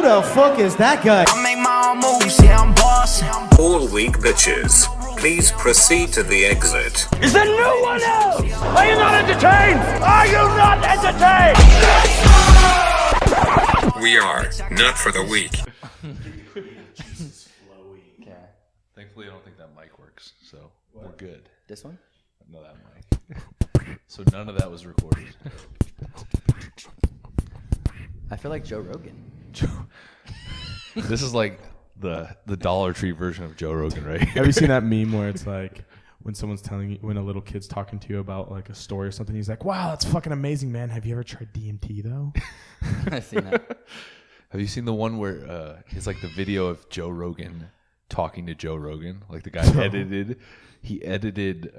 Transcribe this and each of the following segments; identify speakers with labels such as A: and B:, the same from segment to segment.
A: the fuck is that guy?
B: I make my own moves, yeah, I'm bossing.
C: All weak bitches, please proceed to the exit.
D: Is there no one else? Are you not entertained? Are you not entertained?
C: We are not for the weak.
E: Okay.
F: Thankfully, I don't think that mic works, so we're good.
E: This one?
F: No, that mic. So none of that was recorded.
E: I feel like Joe Rogan.
F: This is like the Dollar Tree version of Joe Rogan, right?
G: Have you seen that meme where it's like when someone's telling you, when a little kid's talking to you about like a story or something, he's like, "Wow, that's fucking amazing, man. Have you ever tried DMT though?"
E: I've seen that.
F: Have you seen the one where it's like the video of Joe Rogan talking to Joe Rogan? Like the guy edited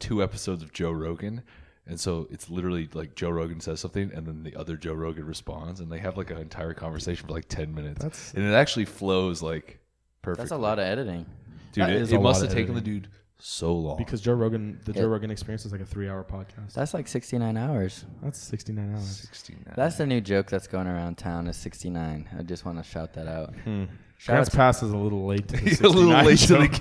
F: 2 episodes of Joe Rogan. And so it's literally like Joe Rogan says something and then the other Joe Rogan responds and they have like an entire conversation for like 10 minutes. And it actually flows like perfectly.
E: That's a lot of editing.
F: Dude, it must have taken the dude so long.
G: Because Joe Rogan experience is like a 3-hour podcast.
E: That's like 69 hours.
G: That's 69 hours.
F: 69.
E: That's the new joke that's going around town is 69. I just want to shout that out.
G: Grants Pass is a little late to the 69
F: a little late to the
G: joke.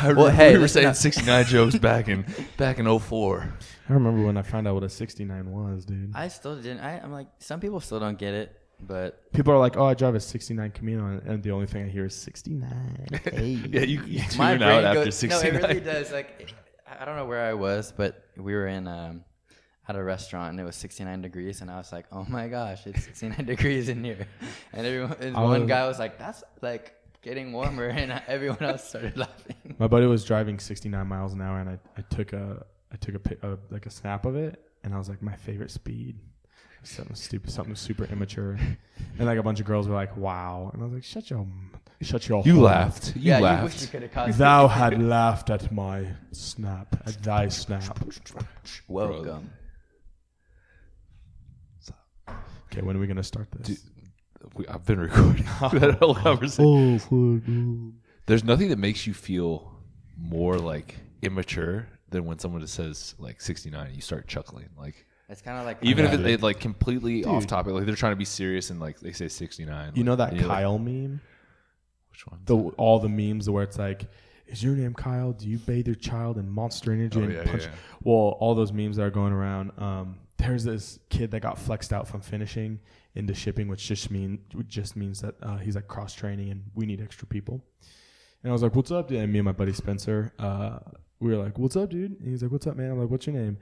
F: game.
E: Well, hey,
F: we were saying 69 jokes back in 04.
G: I remember when I found out what a 69 was, dude.
E: I still didn't. I'm like, some people still don't get it, but
G: People are like, "Oh, I drive a 69 Camino," and the only thing I hear is 69. Hey.
F: Yeah, you
E: my
F: tune
E: brain
F: out after
E: goes,
F: 69.
E: No, it really does. Like, I don't know where I was, but we were in at a restaurant and it was 69 degrees, and I was like, "Oh my gosh, it's 69 degrees in here!" And one guy was like, "That's like getting warmer," and everyone else started laughing.
G: My buddy was driving 69 miles an hour, and I took a snap of it, and I was like, my favorite speed. Something stupid, something super immature, and like a bunch of girls were like, "Wow," and I was like, "Shut your."
F: You
G: hole.
F: laughed. You
E: You
F: laughed.
E: wish you could have caused
G: Thou had laughed at my snap, at thy snap.
E: Welcome.
G: Okay, when are we gonna start this?
F: I've been recording that whole conversation. There's nothing that makes you feel more like immature than when someone just says like 69 and you start chuckling. Like
E: It's kind of like
F: even if it's like completely off topic, like they're trying to be serious and like they say 69.
G: You know that
F: and you're
G: Kyle
F: like,
G: meme?
F: which one?
G: All the memes where it's like, "Is your name Kyle? Do you bathe your child in Monster Energy
F: Oh,
G: and
F: yeah,
G: punch?"
F: yeah.
G: Well, all those memes that are going around. There's this kid that got flexed out from finishing into shipping, which just means that he's like cross training and we need extra people. And I was like, "What's up, dude?" And me and my buddy Spencer, we were like, "What's up, dude?" And he's like, "What's up, man?" I'm like, "What's your name?"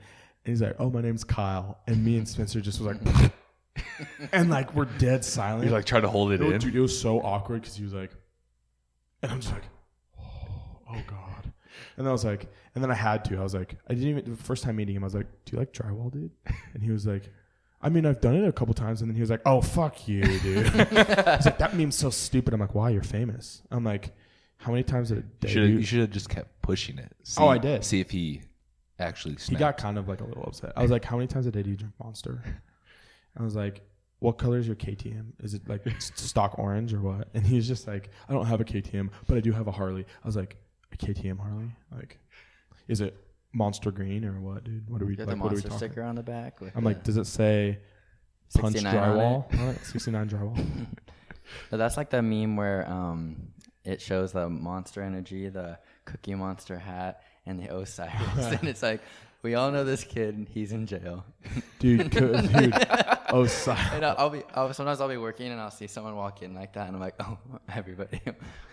G: And he's like, "Oh, my name's Kyle." And me and Spencer just was like, and like we're dead silent.
F: You like try to hold it in.
G: Dude, it was so awkward because he was like, and I'm just like, oh god. And then I was like, and then I had to. I was like, I didn't even. The first time meeting him, I was like, "Do you like drywall, dude?" And he was like, "I mean, I've done it a couple times." And then he was like, "Oh, fuck you, dude." He's like, "That meme's so stupid." I'm like, "Why? You're famous." I'm like, "How many times did it?"
F: You should have just kept pushing it. See,
G: I did.
F: See if he actually snapped.
G: He got kind of like a little upset. I was like, "How many times a day do you drink Monster?" I was like, "What color is your KTM? Is it like stock orange or what?" And he was just like, "I don't have a KTM, but I do have a Harley." I was like, "A KTM Harley? Like, is it Monster green or what, dude? What are we
E: got
G: like?
E: the
G: What are we
E: monster
G: talking?"
E: sticker on the back.
G: I'm like, "Does it say punch
E: 69 on
G: drywall?"
E: it?
G: All right, 69 drywall.
E: But that's like the meme where it shows the Monster Energy, the Cookie Monster hat, and the Osiris, and it's like, we all know this kid. He's in jail,
G: dude. Osiris.
E: And sometimes I'll be working and I'll see someone walk in like that, and I'm like, "Oh, everybody,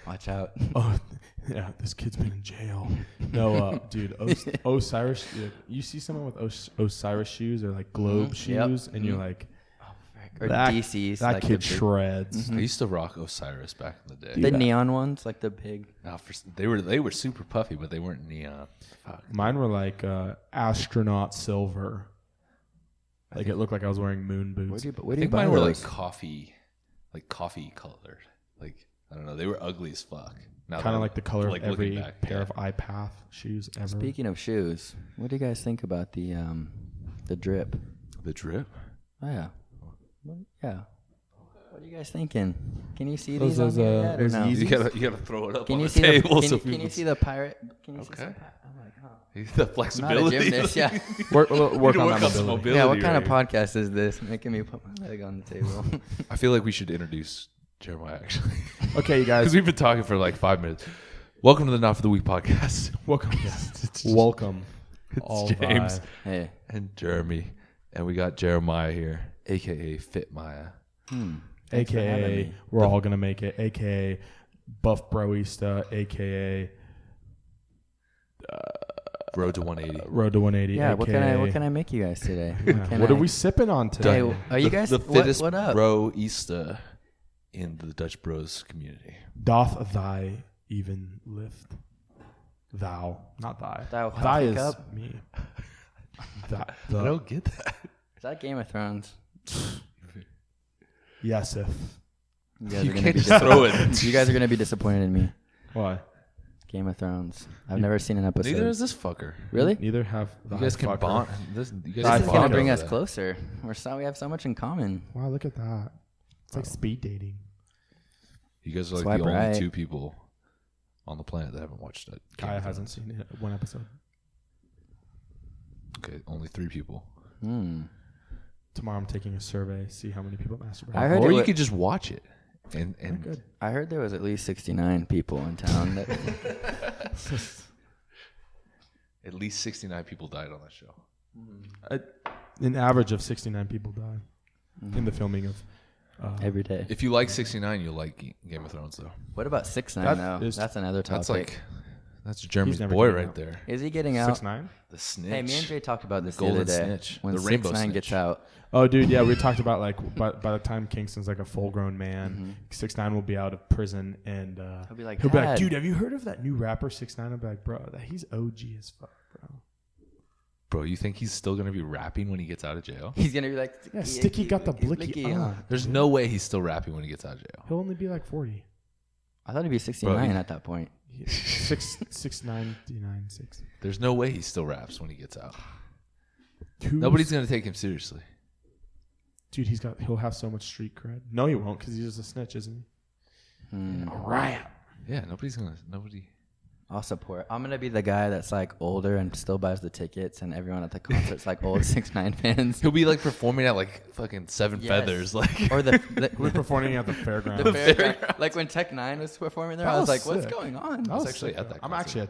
E: watch out!"
G: Oh, yeah, this kid's been in jail. No, dude, Osiris. You see someone with Osiris shoes or like globe shoes, and you're like,
E: Or
G: that,
E: DC's.
G: that
E: like
G: kid
E: the big,
G: shreds.
F: I used to rock Osiris back in the day.
E: the neon ones, like the big.
F: They were super puffy, but they weren't neon. Fuck.
G: Mine were like astronaut silver. Like it looked like I was wearing moon boots.
E: Where
F: I
E: do you
F: think
E: buy
F: mine were
E: those?
F: like coffee colored. Like I don't know, they were ugly as fuck.
G: Kind of like the color
F: like
G: of every
F: looking back,
G: pair
F: yeah.
G: of iPath shoes ever.
E: Speaking of shoes, what do you guys think about the drip?
F: The drip.
E: Oh yeah, yeah. What are you guys thinking? Can you see
G: Those-
E: these on
G: those,
E: here yet, or
G: those
E: no?
G: Yeezys?
F: You gotta throw it up
E: Can
F: on
E: you
F: the
E: see
F: table.
E: the?
F: so
E: Can you
F: people
E: see the pirate? Can you see
F: Okay.
E: some? I'm like, oh.
F: the
E: I'm not a
F: flexibility.
E: gymnast, yeah.
G: Work on
F: You
G: that
F: work on some
G: mobility.
F: mobility.
E: Yeah, what kind of
F: right
E: podcast is this? Making me put my leg on the table.
F: here. I feel like we should introduce Jeremiah, actually.
G: Okay, you guys.
F: Because we've been talking for like 5 minutes. Welcome to the Not for the Week podcast.
G: Welcome. Welcome.
F: It's James
E: Hey.
F: and Jeremy. And we got Jeremiah here, a.k.a. FitMiah.
E: Thanks for having
G: AKA,
E: me.
G: we're all going to make it. AKA, Buff Broista. AKA,
F: Road to 180.
G: Road to 180.
E: Yeah,
G: AKA,
E: what can I make you guys today?
G: What are we sipping on today?
E: Hey, are you guys
F: the fittest
E: what up?
F: broista in the Dutch Bros community?
G: Doth thy even lift? Thou, not thy.
E: Thou
G: thy is
E: cup?
G: me.
F: I don't get that.
E: Is that Game of Thrones?
G: Yes, if.
E: You guys
F: You
E: are gonna
F: can't
E: be
F: just throw it.
E: You guys are gonna be disappointed in me.
G: Why?
E: Game of Thrones. I've never seen an episode.
F: Neither is this fucker.
E: Really?
G: Neither have
F: You guys can
G: fucker.
F: bond. You
E: This
F: guys
E: is
F: can
E: gonna
F: bond
E: bring
F: over
E: us
F: that.
E: closer. We have so much in common.
G: Wow, look at that. It's like speed dating.
F: You guys are like
E: Swipe
F: the only
E: right.
F: 2 people on the planet that haven't watched it.
G: Kaya hasn't seen it, one episode.
F: Okay, only 3 people.
G: Tomorrow I'm taking a survey, see how many people masturbate.
E: I heard
F: Or
E: it
F: you
E: wa-
F: could just watch it. And
G: Good.
E: I heard there was at least 69 people in town. That,
F: at least 69 people died on that show.
G: An average of 69 people die in the filming of.
E: every day.
F: If you like 69, you'll like Game of Thrones, though.
E: What about 6ix9ine
G: That
E: though?
G: is-
E: That's another topic.
F: That's Jeremy's
G: never
F: boy
G: getting
F: right
G: out.
F: there.
E: Is he getting out?
G: 6ix9ine?
F: The snitch.
E: Hey, me and Jay talked about this the
F: Golden
E: other day.
F: snitch.
E: When
F: The rainbow
E: 6ix9ine
F: snitch.
E: gets out.
G: Oh, dude, yeah, we talked about like by the time Kingston's like a full-grown man, 6ix9ine will be out of prison and
E: He'll be like,
G: he'll be like,
E: "Dad."
G: dude, have you heard of that new rapper 6ix9ine? I'll be like, bro, he's OG as fuck, bro.
F: Bro, you think he's still going to be rapping when he gets out of jail?
E: He's gonna be like,
G: Yeah, Sticky got the blicky on.
F: There's no way he's still rapping when he gets out of jail.
G: He'll only be like 40.
E: I thought he'd be 69
F: Bro,
E: at that point.
G: 6'9", 6.
F: There's no way he still raps when he gets out.
G: Who's-
F: Nobody's going to take him seriously.
G: Dude, he'll have so much street cred. No, he won't because he's just a snitch, isn't he? All right.
F: Yeah, nobody.
E: I'll support. I'm gonna be the guy that's like older and still buys the tickets, and everyone at the concert's like old 6ix9ine fans.
F: He'll be like performing at like fucking Seven
E: Yes.
F: Feathers. Like,
E: Or
G: We're performing at the fairground.
E: the fairground. Like when Tech 9 was performing there,
G: That
E: I was
G: was
E: like, "What's
G: sick.
E: going on?"
G: I was
F: actually
G: sick,
F: at
G: bro.
F: that
G: I'm
F: concert.
G: actually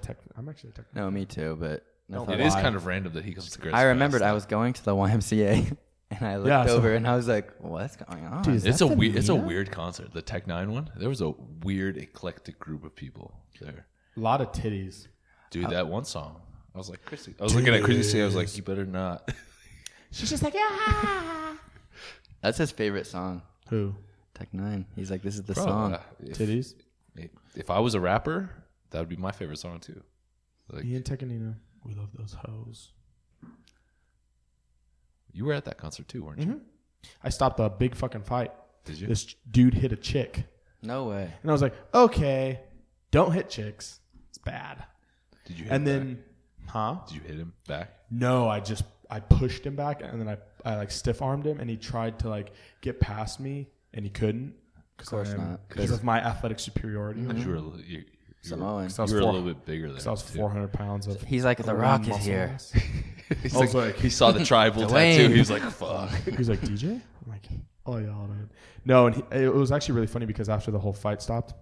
G: a tech.
E: No, me too, but I thought-
F: it is
G: lie.
F: kind of random that he comes to Grace
E: I remembered
F: Fest.
E: I was going to the YMCA, and I looked
G: Yeah, so-
E: over, and I was like, "What's going on?"
G: Dude, is
F: It's
G: that
F: a
G: the
F: weird. It's a
G: Nina?
F: weird concert. The Tech 9 one. There was a weird eclectic group of people there.
G: A lot of titties.
F: Dude, that one song. I was like, Chrissy. I was looking at Chrissy. I was like, you better not.
G: She's just like, ah.
E: That's his favorite song,
G: Who?
E: Tech 9. He's like, "This is the
F: Bro,
E: song."
G: Titties?
F: If I was a rapper, that would be my favorite song too. Like,
G: Me and Tekanino. We love those hoes.
F: you were at that concert too, weren't you?
G: I stopped a big fucking fight.
F: Did you?
G: This dude hit a chick.
E: No way.
G: And I was like, okay, don't hit chicks. It's bad.
F: Did you? Hit
G: And
F: him
G: then,
F: back? Did you hit him back?
G: no, I pushed him back and then I like stiff armed him and he tried to like get past me and he couldn't. Of
E: course not.
G: Because of my athletic superiority.
F: Because you were, you
E: Samoan.
G: So I was
F: were a
G: four-
F: little bit bigger than
G: So I was 400 pounds of.
E: He's like, "The
G: of
E: Rock is
G: muscle
E: here."
G: mass.
F: He's
G: I was
F: like,
G: like-
F: he saw the tribal
E: Dwayne.
F: tattoo. He was like, fuck.
G: He was like, DJ? I'm like, oh, yeah, dude. No, and it was actually really funny because after the whole fight stopped,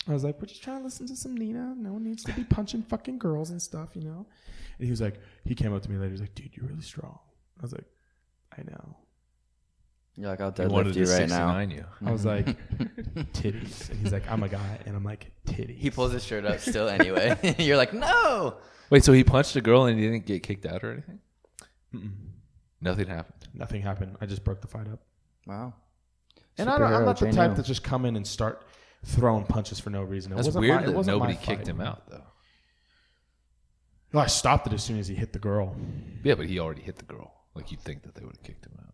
G: I was like, we're just trying to listen to some Nina. No one needs to be punching fucking girls and stuff, you know? And he was like, he came up to me later. He was like, dude, you're really strong. I was like, I know.
E: You're like, "I'll
F: He wanted
E: deadlift you
F: to
E: right now."
F: 69 you.
G: I was like, titties. And he's like, I'm a guy. And I'm like, titties.
E: He pulls his shirt up still anyway. You're like, "No."
F: Wait, so he punched a girl and he didn't get kicked out or anything? Nothing happened.
G: Nothing happened. I just broke the fight up.
E: Wow.
G: And I'm not the
E: Superhero,
G: type
E: Jane
G: to just come in and start throwing punches for no reason. It
F: That's
G: wasn't
F: weird
G: my- it
F: that
G: wasn't
F: nobody
G: my
F: kicked
G: fight.
F: him out, though.
G: No, I stopped it as soon as he hit the girl.
F: Yeah, but he already hit the girl. Like, you'd think that they would have kicked him out.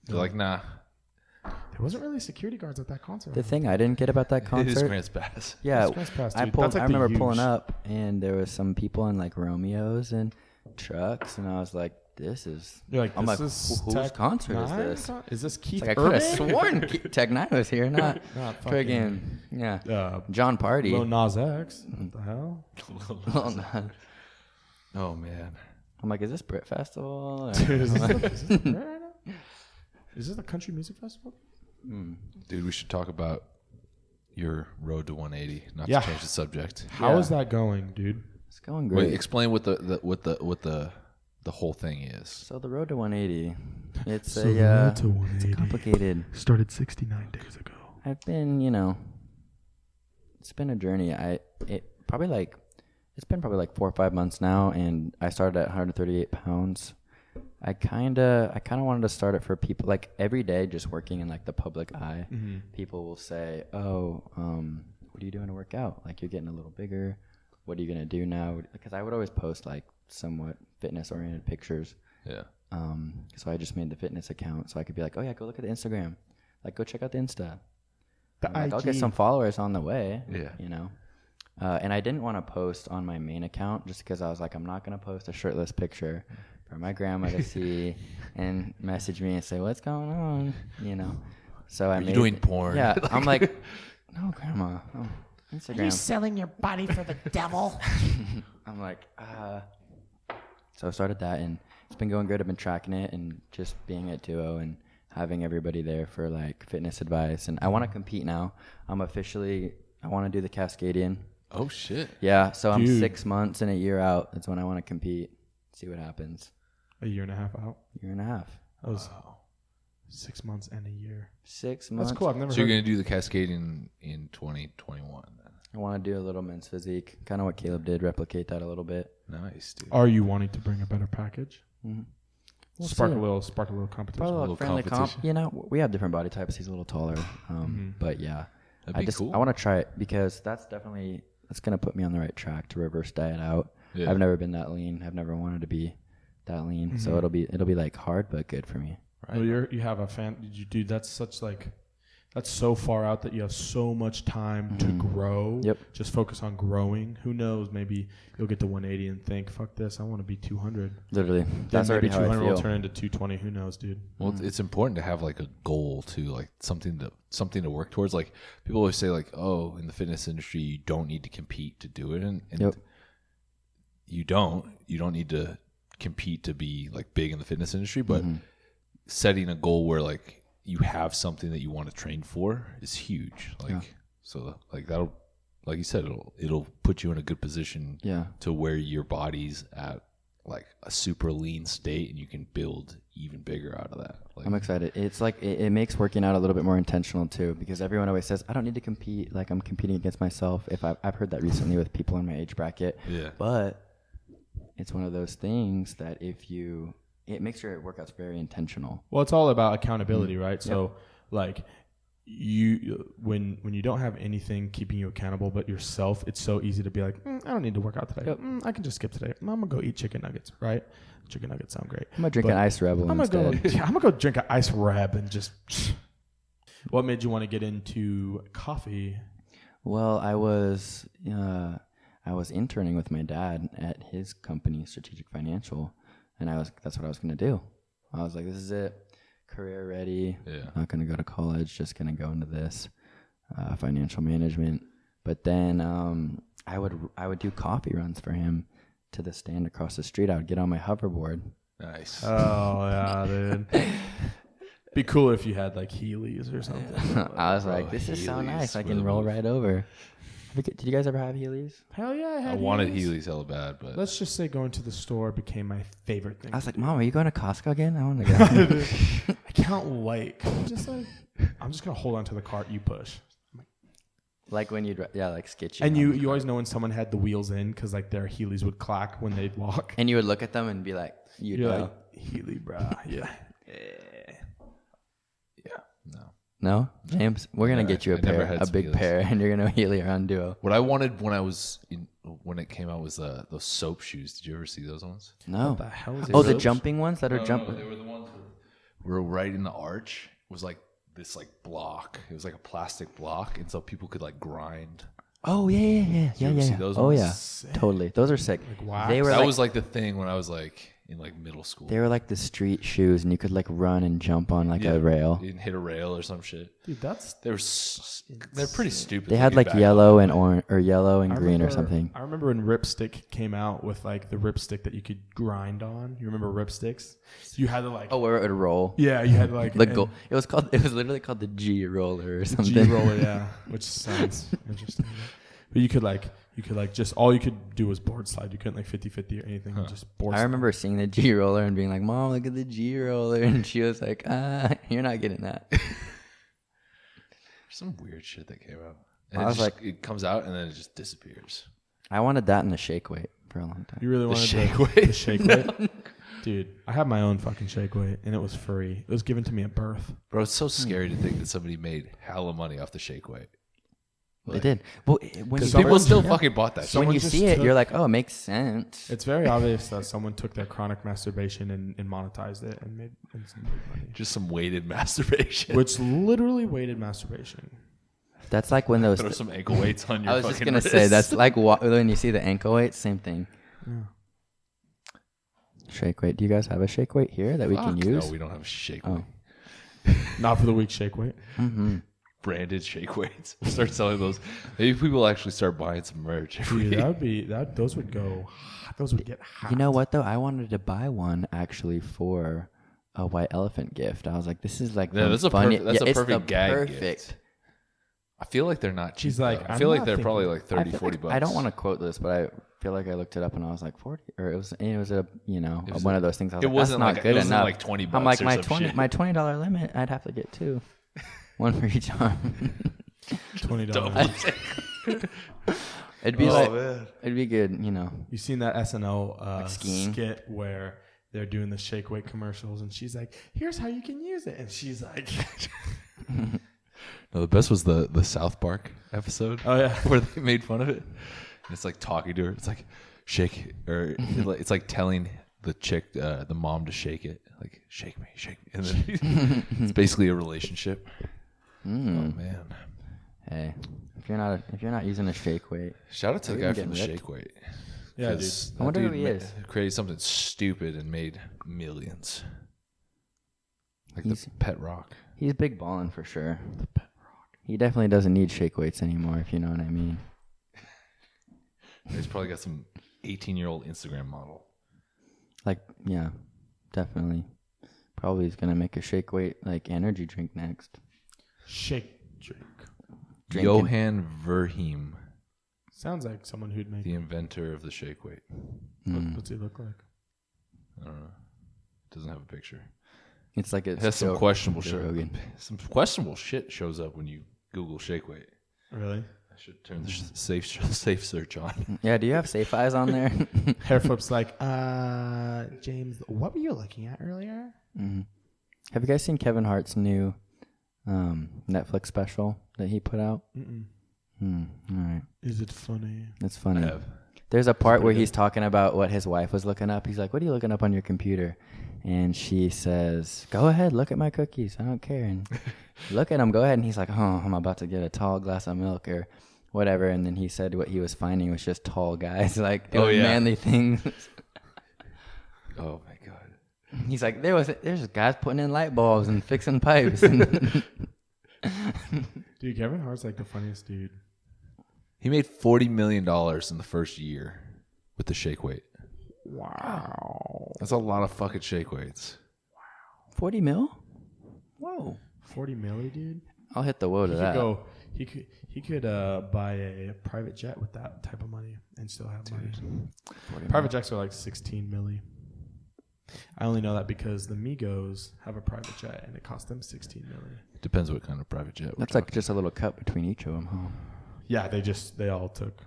F: They're like, nah.
G: There wasn't really security guards at that concert.
E: The thing I didn't get about that
F: It is
E: concert,
F: Grant's Pass.
E: yeah,
G: It's Grants Pass,
E: I
G: dude.
E: pulled.
G: That's like
E: I
G: the
E: remember pulling
G: huge-
E: up, and there was some people in like Romeos and trucks, and I was like, "This is."
G: You're like,
E: I'm
G: this
E: like,
G: is
E: "Whose
G: Tech
E: concert is
G: 9?
E: this?"
G: Is this Keith
E: Like I could have
G: Urban?
E: sworn Tech 9 was here, not
G: Not
E: friggin' yeah,
G: uh,
E: John Party.
G: Lil Nas X. What the hell?
E: Well, no.
F: Oh, man.
E: I'm like, "Is this Brit Festival?" Or-
G: Dude, is this the country music festival?
F: Dude, we should talk about your road to 180. Not
G: Yeah.
F: to change the subject.
G: How is that going, dude?
E: It's going great.
F: Wait, explain what the whole thing is.
E: So the road to 180, it's
G: So the road to 180
E: it's complicated.
G: started 69 days ago.
E: I've been, it's been a journey. It's been probably like 4 or 5 months now, and I started at 138 pounds. I kind of wanted to start it for people, like every day, just working in like the public eye.
G: Mm-hmm.
E: People will say, "Oh, what are you doing to work out? Like you're getting a little bigger. What are you gonna do now?" Because I would always post like somewhat fitness-oriented pictures.
F: Yeah.
E: So I just made the fitness account so I could be like, "Oh yeah, go look at the Instagram. Like go check out the Insta. Like, I'll get some followers on the way."
F: Yeah.
E: And I didn't want to post on my main account just because I was like, I'm not going to post a shirtless picture for my grandma to see and message me and say, what's going on? So I made
F: doing porn?
E: Yeah. I'm like, no, grandma. Oh, Instagram.
B: Are you selling your body for the devil?
E: I'm like, So I started that, and it's been going good. I've been tracking it and just being at Duo and having everybody there for like fitness advice. And I want to compete now. I want to do the Cascadian.
F: Oh shit.
E: Yeah, so I'm
G: Dude.
E: 6 months and a year out. That's when I want to compete. See what happens.
G: A year and a half out.
E: Year and a half.
G: That was 6 months and a year.
E: 6 months.
G: That's cool. I've never
F: So you're
G: heard.
F: gonna do the Cascadian in 2021. Then.
E: I want to do a little men's physique. Kind of what Caleb did. Replicate that a little bit.
F: Nice, dude.
G: Are you wanting to bring a better package?
E: Mm-hmm. We'll
G: Spark
E: see.
G: a little competition.
E: Probably a
F: little
E: friendly comp.
F: competition.
E: We have different body types. He's a little taller. But yeah.
F: That'd be cool.
E: I want to try it because that's going to put me on the right track to reverse diet out.
F: Yeah.
E: I've never been that lean. I've never wanted to be that lean. So it'll be like hard but good for me.
G: Well, you have a fan. Dude, that's so far out that you have so much time to grow.
E: Yep.
G: Just focus on growing. Who knows? Maybe you'll get to 180 and think, "Fuck this! I want to be 200."
E: Literally.
G: Then
E: That's
G: maybe
E: already how I
G: 200 will
E: feel.
G: turn into 220. Who knows, dude?
F: Well, it's important to have like a goal too, like something to work towards. Like people always say, like, oh, in the fitness industry, you don't need to compete to do it, and
E: Yep.
F: you don't need to compete to be like big in the fitness industry, but setting a goal where like you have something that you want to train for is huge. Like so, like that'll, like you said, it'll put you in a good position to where your body's at like a super lean state, and you can build even bigger out of that. Like,
E: I'm excited. It's like it makes working out a little bit more intentional too, because everyone always says I don't need to compete. Like I'm competing against myself. I've heard that recently with people in my age bracket.
F: Yeah.
E: But it's one of those things that it makes your workouts very intentional.
G: Well, it's all about accountability, right? So, like, when you don't have anything keeping you accountable but yourself, it's so easy to be like, I don't need to work out today. I can just skip today. I'm gonna go eat chicken nuggets, right? Chicken nuggets sound great.
E: I'm gonna drink an Ice Rebel
G: I'm
E: instead.
G: gonna go drink an Ice Reb and just. What made you want to get into coffee?
E: Well, I was interning with my dad at his company, Strategic Financial, and that's what I was gonna do. I was like, this is it. Career ready. Not going to go to college, just going to go into this financial management. But then I would do coffee runs for him to the stand across the street. I would get on my hoverboard.
F: nice.
G: Oh yeah, dude. Be cool if you had like Heelys or something.
E: I was like, this is so
F: Heelys
E: nice. I
F: were
E: can
F: the
E: roll
F: move.
E: right over. Did you guys ever have Heelys?
G: Hell yeah, I had
F: I wanted
G: Heelys.
F: Heelys hella bad, but
G: Let's just say going to the store became my favorite thing.
E: I was like, Mom, are you going to Costco again? I want to go.
G: I can't wait. I'm just gonna hold on to the cart you push.
E: Like when you'd, like sketchy.
G: And you always know when someone had the wheels in because like their Heelys would clack when they'd walk.
E: And you would look at them and be like, you'd
G: You're
E: know.
G: like, Heely, brah. Yeah.
F: no.
E: No? James, we're going to get you
F: I never had
E: a
F: some
E: big
F: Heelys.
E: pair, and you're going to Heely around Duo.
F: What I wanted when it came out was those soap shoes. Did you ever see those ones?
E: No.
G: What the hell is
E: Oh, the
G: soaps?
E: jumping ones that are jumping.
F: they were the ones that were right in the arch. It was like this like block. It was like a plastic block, and so people could like grind.
E: Oh, yeah.
F: you ever see those
E: Oh,
F: ones?
E: yeah. Totally. Those are sick.
G: wax?
E: They were
F: That
E: like,
F: was like the thing when I was like in like middle school.
E: They were like the street shoes, and you could like run and jump on like a rail.
F: You can hit a rail or some shit.
G: Dude,
F: They're pretty stupid.
E: They had like yellow and orange or yellow and green or something.
G: I remember when Ripstick came out with like the Ripstick that you could grind on. You remember Ripsticks? You had to like
E: Where it would roll.
G: Yeah, you had like
E: It was literally called the G roller or something.
G: G roller, yeah, which sounds interesting. But you could just all you could do was board slide. You couldn't like 50-50 or anything. Just board slide.
E: I remember seeing the G roller and being like, "Mom, look at the G roller," and she was like, "You're not getting that."
F: Some weird shit that came out. And
E: I was like,
F: it comes out and then it just disappears.
E: I wanted that in the shake weight for a long time.
G: You really wanted
F: shake weight?
G: The shake weight? Dude, I had my own fucking shake weight, and it was free. It was given to me at birth.
F: Bro, it's so scary to think that somebody made hella money off the shake weight.
E: They did. Well, when
F: People still fucking bought that shit.
E: when you
G: just
E: see it,
G: took-
E: you're like, "Oh, it makes sense."
G: It's very obvious that someone took their chronic masturbation and monetized it and made some big money.
F: Just some weighted masturbation.
G: Which literally weighted masturbation.
E: That's like when those.
F: Throw some ankle weights on your
E: I was
F: fucking
E: just gonna
F: wrist.
E: say that's like when you see the ankle weight, same thing.
G: Yeah.
E: Shake weight. Do you guys have a shake weight here that we can use?
F: No, we don't have shake
E: Oh.
F: weight.
G: Not for the weak shake weight.
E: Mm-hmm.
F: Branded shake weights. We'll start selling those. Maybe people actually start buying some merch.
G: Dude, those would get hot.
E: You know what though? I wanted to buy one actually for a white elephant gift. I was like, "This is like
F: Yeah, that's a
E: funny.
F: that's a
E: it's
F: perfect
E: the
F: gag
E: perfect.
F: gift. I feel like they're not cheap.
G: She's like,
F: though. I
G: I'm
F: feel like
G: not
F: they're probably
G: thinking-
F: like 30,
E: I feel
F: 40
E: like-
F: bucks.
E: I don't want to quote this, but I feel like I looked it up and I was like 40, or it was a
F: was
E: one
F: a-
E: of those things. I was
F: it
E: like,
F: wasn't
E: that's not
F: like-
E: good
F: it wasn't
E: enough.
F: like 20
E: I'm
F: bucks
E: like
F: or
E: my
F: some shit.
E: my $20 limit. I'd have to get two, one for each arm.
G: $20.
E: It'd be
F: man.
E: it'd be good, you know.
G: You seen that SNL
E: skiing?
G: skit where they're doing the shake weight commercials and she's like, "Here's how you can use it," and she's like,
F: No, the best was the South Park episode.
G: "Oh yeah."
F: Where they made fun of it. And it's like talking to her. It's like shake, or it's like telling the chick, the mom, to shake it. Like shake me, and then it's basically a relationship. Oh man!
E: Hey, if you're not using a shake weight,
F: Shout out to the
E: You're
F: guy from the
E: getting
F: shake weight.
G: Yeah, dude.
F: 'Cause
E: I wonder
F: that
E: who he
F: dude
E: is.
F: created something stupid and made millions. Like
E: He's-
F: the Pet Rock.
E: he's big ballin' for sure. He definitely doesn't need shake weights anymore, if you know what I mean.
F: He's probably got some 18-year-old Instagram model.
E: Like, yeah, definitely. Probably he's gonna make a shake weight like energy drink next.
G: Shake drink.
E: Drinking.
F: Johan Verheem,
G: Sounds like someone who'd make.
F: the inventor of the shake weight.
G: What's he look like?
F: I don't know. Doesn't have a picture.
E: It's like
F: It has some questionable
E: Joe
F: shit.
E: Rogan.
F: Some questionable shit shows up when you Google shake weight.
G: Really?
F: I should turn the safe search on.
E: Yeah, do you have safe eyes on there?
G: Hairflip's like, James, what were you looking at earlier?
E: Have you guys seen Kevin Hart's new Netflix special that he put out? All right,
G: Is it funny?
E: it's funny.
F: Have.
E: There's a part where he's talking about what his wife was looking up. He's like, "What are you looking up on your computer?" And she says, "Go ahead, look at my cookies. I don't care." And look at them. Go ahead. And he's like, "Oh, I'm about to get a tall glass of milk or whatever." And then he said what he was finding was just tall guys, like doing manly things.
F: Oh my god.
E: He's like, there's guys putting in light bulbs and fixing pipes.
G: Dude, Kevin Hart's like the funniest dude.
F: He made $40 million in the first year with the shake weight.
G: Wow.
F: That's a lot of fucking shake weights.
E: 40 mil? Whoa.
G: 40 milli, dude.
E: I'll hit the whoa to that.
G: He could buy a private jet with that type of money and still have money. Private jets are like 16 milli. I only know that because the Migos have a private jet and it cost them 16 milli.
F: Depends what kind of private jet.
E: That's like just a little cut between each of them, huh?
G: Yeah, they all took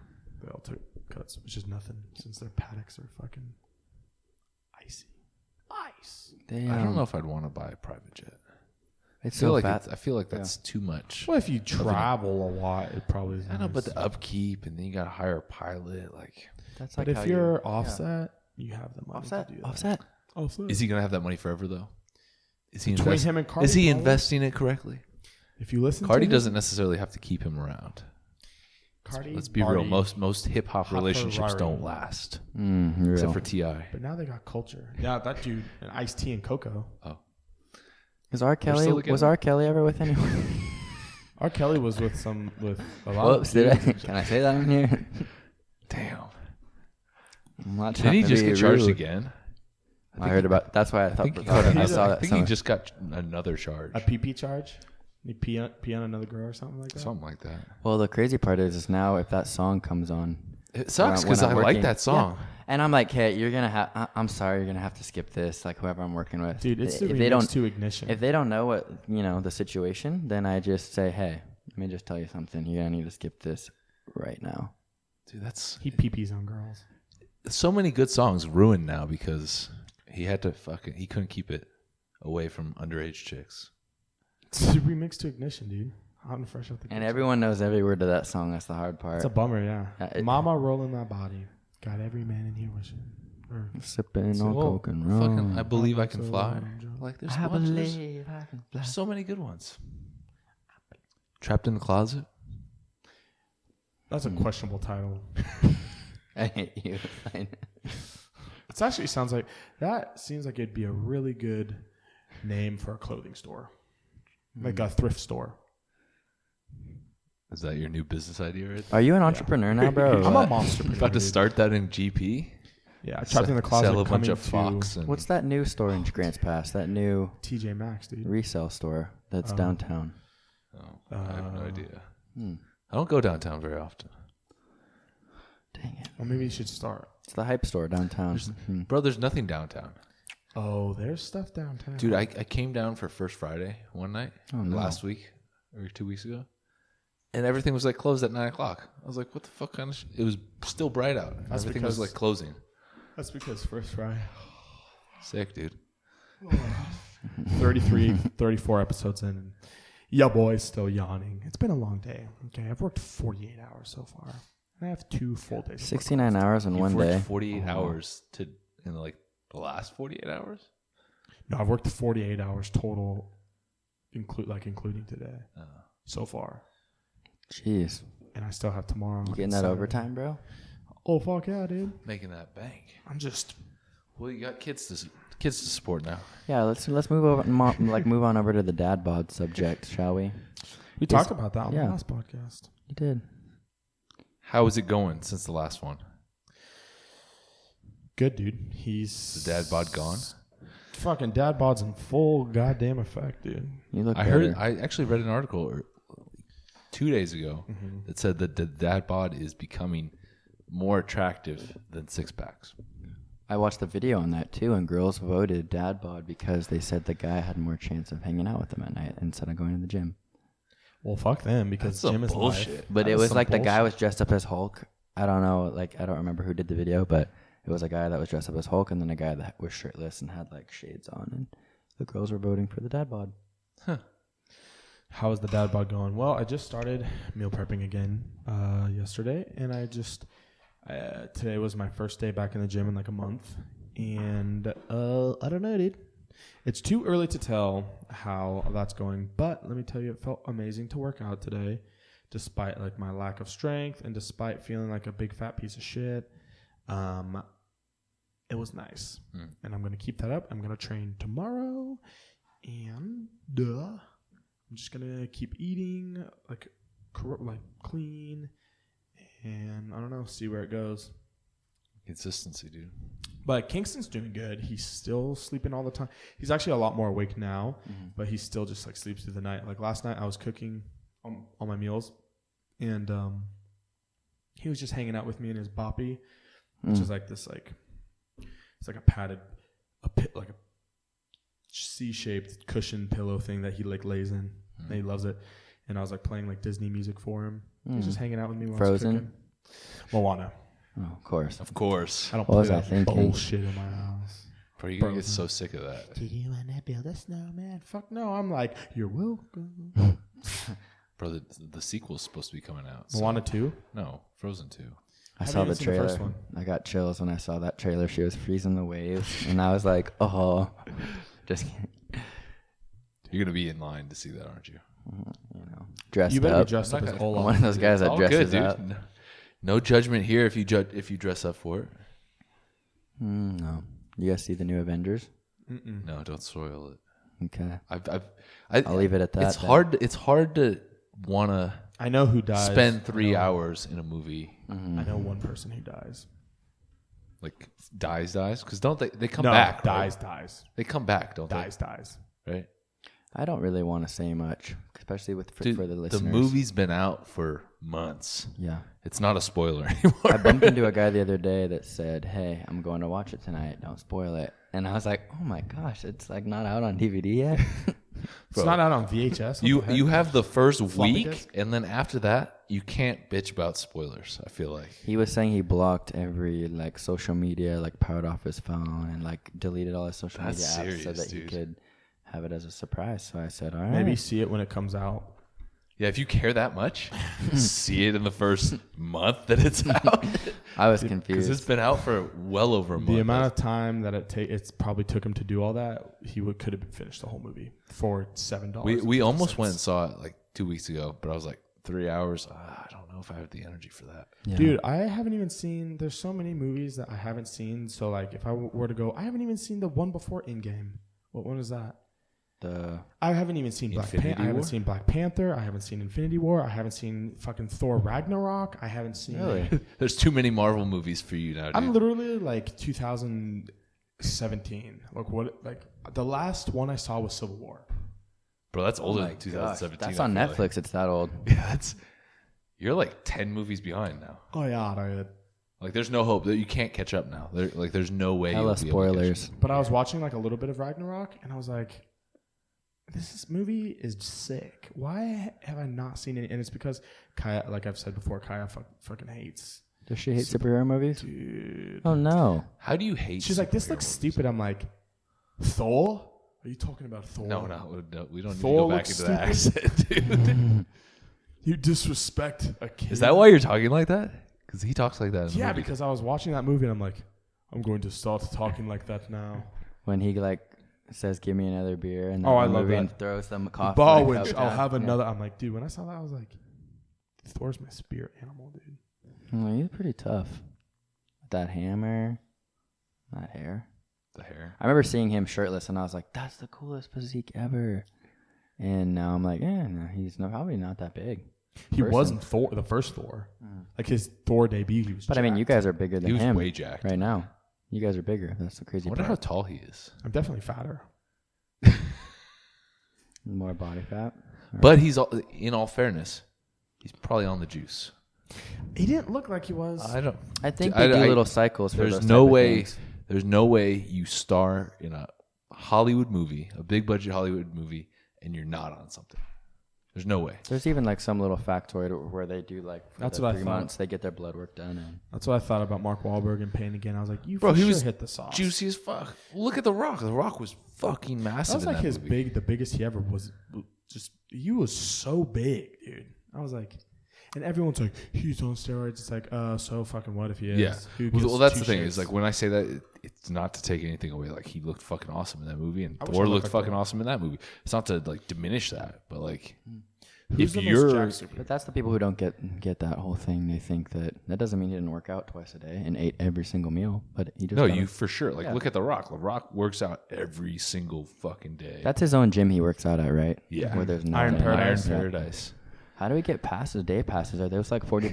G: cuts, which is nothing since their paddocks are fucking icy. Ice.
F: I don't know if I'd want to buy a private jet.
E: It's
F: I feel
E: so
F: like
E: fat.
F: I feel like that's too much.
G: Well, if you travel a lot, it probably is.
F: I know, but
G: nice.
F: the upkeep and then you got to hire a pilot. Like,
E: That's
G: But
E: like
G: if you're offset, you have the money
E: offset,
G: to do that.
E: offset.
F: is he gonna have that money forever though? Is he
G: Between him and Cardi,
F: Is he
G: probably.
F: investing it correctly?
G: If you listen,
F: Cardi
G: to him,
F: doesn't necessarily have to keep him around.
G: Cardi.
F: Let's be real. Most hip hop relationships don't last, except for T.I.
G: But now they got culture. Yeah, that dude and Ice-T and Coco.
F: Oh,
E: Was R. Kelly ever with anyone?
G: R. Kelly was with a lot
E: Whoops,
G: of
E: did
G: dudes.
E: I? Can I say that on here?
F: damn.
E: I'm not
F: Did he
E: trying to
F: just
E: be
F: get charged
E: rude.
F: again?
E: I heard about. That's why I thought. I saw that.
F: I think he just got another charge.
G: A PP charge? He pee on another girl or something like that?
F: Something like that.
E: Well, the crazy part is now if that song comes on,
F: It sucks
E: when
F: because
E: I'm
F: I like
E: working-
F: that song.
E: Yeah. And I'm like, hey, you're gonna have. I'm sorry, you're gonna have to skip this. Like whoever I'm working with,
G: Dude, it's the
E: if they don't
G: remix to Ignition.
E: If they don't know what the situation, then I just say, hey, let me just tell you something. You're gonna need to skip this right now.
F: Dude, that's
G: He peepees on girls.
F: so many good songs ruined now because he had to he couldn't keep it away from underage chicks.
G: It's a remix to Ignition, dude. Hot and fresh out the
E: And
G: kitchen.
E: everyone knows every word to that song. That's the hard part.
G: It's a bummer, yeah.
E: Mama
G: Mama rolling that body. Got every man in here wishing.
E: sipping on
F: Well,
E: coke and rum.
F: fucking, I believe I can
G: So,
F: fly. Like there's
E: I
F: a bunch of
E: believe I can fly.
F: there's so many good ones. Trapped in the Closet.
G: That's a questionable title.
E: I hate you. I know.
G: It actually seems like it'd be a really good name for a clothing store. Like a thrift store.
F: Is that your new business idea? Right there?
E: Are you an entrepreneur now, bro? or
G: I'm a
E: what?
G: monster.
F: About to start that in GP.
G: Yeah, Trapped in the Closet.
F: Sell a bunch
G: coming
F: of Fox. And
E: What's that new store in Grants Pass? That new
G: TJ Maxx, dude.
E: resale store that's downtown.
F: I have no idea.
E: Hmm.
F: I don't go downtown very often.
E: Dang it.
G: Well, maybe you should start.
E: It's the hype store downtown.
F: Bro, there's nothing downtown.
G: Oh, there's stuff downtown.
F: Dude, I came down for First Friday one night
E: no.
F: last week or 2 weeks ago. And everything was like closed at 9 o'clock. I was like, what the fuck kind of shit? It was still bright out.
G: That's
F: Everything was
G: because-
F: like closing.
G: That's because First Friday.
F: Sick, dude.
G: 34 episodes in. And yeah, boy's still yawning. It's been a long day. Okay, I've worked 48 hours so far. And I have 2 full days. of work
E: 69
G: left.
E: hours in
F: You've
E: one
F: worked
E: day.
F: 48 hours in like the last 48 hours?
G: No, I've worked 48 hours total, including today so far.
E: Jeez.
G: And I still have tomorrow.
E: You getting
G: and
E: that
G: Saturday.
E: overtime, bro?
G: Oh, fuck yeah, dude.
F: Making that bank.
G: I'm just...
F: Well, you got kids to support now.
E: Yeah, let's move over move on over to the dad bod subject, shall we?
G: We talked about that on
E: yeah.
G: the last podcast.
E: You did.
F: How is it going since the last one?
G: Good, dude. He's...
F: The dad bod gone?
G: Fucking dad bod's in full goddamn effect, dude.
E: You look
F: I
E: better.
F: heard. I actually read an article 2 days ago that said that the dad bod is becoming more attractive than six packs.
E: I watched the video on that too, and girls voted dad bod because they said the guy had more chance of hanging out with them at night instead of going to the gym.
G: Well, fuck them because
F: That's
G: gym
F: some
G: is
F: bullshit.
G: life.
E: But
G: That
E: it
G: is
E: was
G: some
E: like the guy
G: bullshit.
E: was dressed up as Hulk. I don't know, I don't remember who did the video, but it was a guy that was dressed up as Hulk, and then a guy that was shirtless and had like shades on, and the girls were voting for the dad bod.
G: How is the dad bod going? Well, I just started meal prepping again yesterday, and today was my first day back in the gym in like a month, and I don't know, dude. It's too early to tell how that's going, but let me tell you, it felt amazing to work out today, despite like my lack of strength and despite feeling like a big fat piece of shit. It was nice, and I'm gonna keep that up. I'm gonna train tomorrow, and I'm just gonna keep eating like clean, and I don't know, see where it goes.
F: Consistency, dude.
G: But Kingston's doing good. He's still sleeping all the time. He's actually a lot more awake now, but he still just like sleeps through the night. Like last night, I was cooking all my meals, and he was just hanging out with me in his boppy, which is like this it's like a padded like a C-shaped cushion pillow thing that he like lays in. And he loves it. And I was like playing like Disney music for him. He was just hanging out with me while I was
E: Frozen?
G: cooking. Moana.
E: Oh, of course.
F: Of course.
G: I don't
E: What
G: play
E: was I
G: that
E: thinking?
G: bullshit in my house.
F: Bro, you're going to get so sick of that.
G: Do you want to build a snowman? Fuck no. I'm like, you're welcome.
F: Bro, the sequel's supposed to be coming out. So.
G: Moana 2?
F: No, Frozen 2.
E: I
G: Haven't
E: saw
G: even
E: the
G: seen the
E: trailer.
G: first one.
E: I got chills when I saw that trailer. She was freezing the waves, and I was like, "Oh, just kidding."
F: You're going to be in line to see that, aren't you?
E: You know, dressed
G: You better
E: up.
G: be dressed up as Olaf.
E: One of those guys that
F: All
E: dresses
F: good, dude.
E: up.
F: No judgment here if you dress up for it.
E: No. You guys see the new Avengers?
F: No, don't spoil it.
E: Okay.
F: I'll
E: leave it at that
F: It's
E: then.
F: hard to want to
G: I know who dies.
F: spend 3 hours in a movie.
G: I know one person who dies.
F: Like dies because don't they come
G: No,
F: back?
G: dies,
F: right?
G: dies.
F: They come back, don't
G: Dies.
F: they? Right.
E: I don't really want to say much, especially for
F: Dude,
E: the listeners.
F: the movie's been out for months.
E: Yeah.
F: It's not a spoiler anymore.
E: I bumped into a guy the other day that said, "Hey, I'm going to watch it tonight. Don't spoil it." And I was like, "Oh my gosh, it's like not out on DVD yet."
G: It's not out on VHS.
F: You have the first
G: Floppy
F: week,
G: disk?
F: and then after that, you can't bitch about spoilers. I feel like
E: He was saying he blocked every like social media, like powered off his phone and like deleted all his social
F: That's
E: media apps so
F: serious,
E: that he
F: dude.
E: could have it as a surprise. So I said, "All right."
G: Maybe see it when it comes out.
F: yeah, if you care that much, see it in the first month that it's out
E: I was
F: because
E: confused.
F: it's been out for well over a month.
G: The amount of time that it probably took him to do all that, he could have finished the whole movie for $7.
F: we almost went and saw it like 2 weeks ago, but I was like 3 hours. I don't know if I have the energy for that.
E: Yeah.
G: Dude, I haven't even seen. There's so many movies that I haven't seen. So like, if I were to go, I haven't even seen the one before Endgame. What one is that? I haven't even seen Black Panther. I haven't seen Black Panther. I haven't seen Infinity War. I haven't seen fucking Thor Ragnarok. I haven't seen.
E: Really?
F: There's too many Marvel movies for you now, dude.
G: I'm literally like 2017. Like the last one I saw was Civil War.
F: Bro, that's older
E: Oh my
F: than 2017.
E: gosh, that's
F: I
E: on
F: feel
E: Netflix.
F: like.
E: It's that old.
F: Yeah, you're like 10 movies behind now.
G: Oh yeah, right.
F: Like, there's no hope that you can't catch up now. There's no way.
E: Hella
F: you'll be able to catch
E: spoilers.
F: up.
G: But I was watching like a little bit of Ragnarok, and I was like, "This movie is sick. Why have I not seen it?" And it's because Kaya, like I've said before, Kaya fucking hates.
E: Does she hate superhero movies?
G: Dude,
E: Oh no.
F: How do you hate?
G: she's like, "This looks
F: superhero
G: stupid." I'm like, "Thor? Are you talking about Thor?"
F: movies? No, we don't
G: Thor
F: need to go back
G: looks
F: into that accent, dude.
G: You disrespect a kid.
F: Is that why you're talking like that? Because he talks like that. In the
G: Yeah,
F: movie.
G: because I was watching that movie and I'm like, I'm going to start talking like that now.
E: When he like says, "Give me another beer," and
G: Oh, I
E: the
G: love
E: movie
G: that.
E: and throws them coffee.
G: Bowwitch, I'll have another. I'm like, dude, when I saw that, I was like, Thor's my spirit animal, dude.
E: Well, he's pretty tough. With that hammer, that hair.
F: the hair.
E: I remember seeing him shirtless, and I was like, "That's the coolest physique ever." And now I'm like, "Yeah, no, he's probably not that big."
G: He
E: Person.
G: wasn't Thor, the first Thor. Like his Thor debut, he was
E: But I mean, you
G: jacked.
E: guys are bigger than
F: He was
E: him
F: way jacked.
E: right now. You guys are bigger. That's the crazy
F: I wonder how
E: part.
F: tall he is.
G: I'm definitely fatter.
E: More body fat.
F: But in all fairness, he's probably on the juice.
G: He didn't look like he was.
F: I don't.
E: I think
F: I-
E: they do
F: I-
E: little cycles. For
F: There's
E: those
F: no
E: type of
F: way.
E: things.
F: There's no way you star in a Hollywood movie, a big budget Hollywood movie, and you're not on something. There's no way.
E: There's even like some little factoid where they do like for
G: That's
E: the
G: what I
E: 3
G: thought.
E: months they get their blood work done. And
G: That's what I thought about Mark Wahlberg and Pain again. I was like, you
F: Bro,
G: for
F: he
G: sure
F: was
G: hit the sauce.
F: Juicy as fuck. Look at The Rock. The Rock was fucking massive.
G: That was
F: in
G: like his
F: movie.
G: the biggest he ever was. Just he was so big, dude. I was like, and everyone's like, he's on steroids. It's like, so fucking what if he is?
F: Yeah.
G: Who
F: Well,
G: gives
F: that's
G: two
F: the thing.
G: shits?
F: Is like when I say that, it's not to take anything away. Like he looked fucking awesome in that movie, and
G: I wish
F: Thor
G: I looked
F: looked
G: like
F: fucking
G: Thor.
F: awesome in that movie. It's not to like diminish that, but like
G: Who's
F: if
G: the most
F: you're
G: jacked superhero?
E: but that's the people who don't get that whole thing. They think that doesn't mean he didn't work out twice a day and ate every single meal. But he just
F: no,
E: got
F: you
E: a-
F: for sure. Like
E: Yeah.
F: look at The Rock. The Rock works out every single fucking day.
E: That's his own gym he works out at, right?
F: Yeah.
E: Where there's no
G: Iron
E: one in
G: Paradise.
E: there.
F: Iron
E: Yeah.
F: Paradise.
E: How do we get passes? Day passes? Are those like $40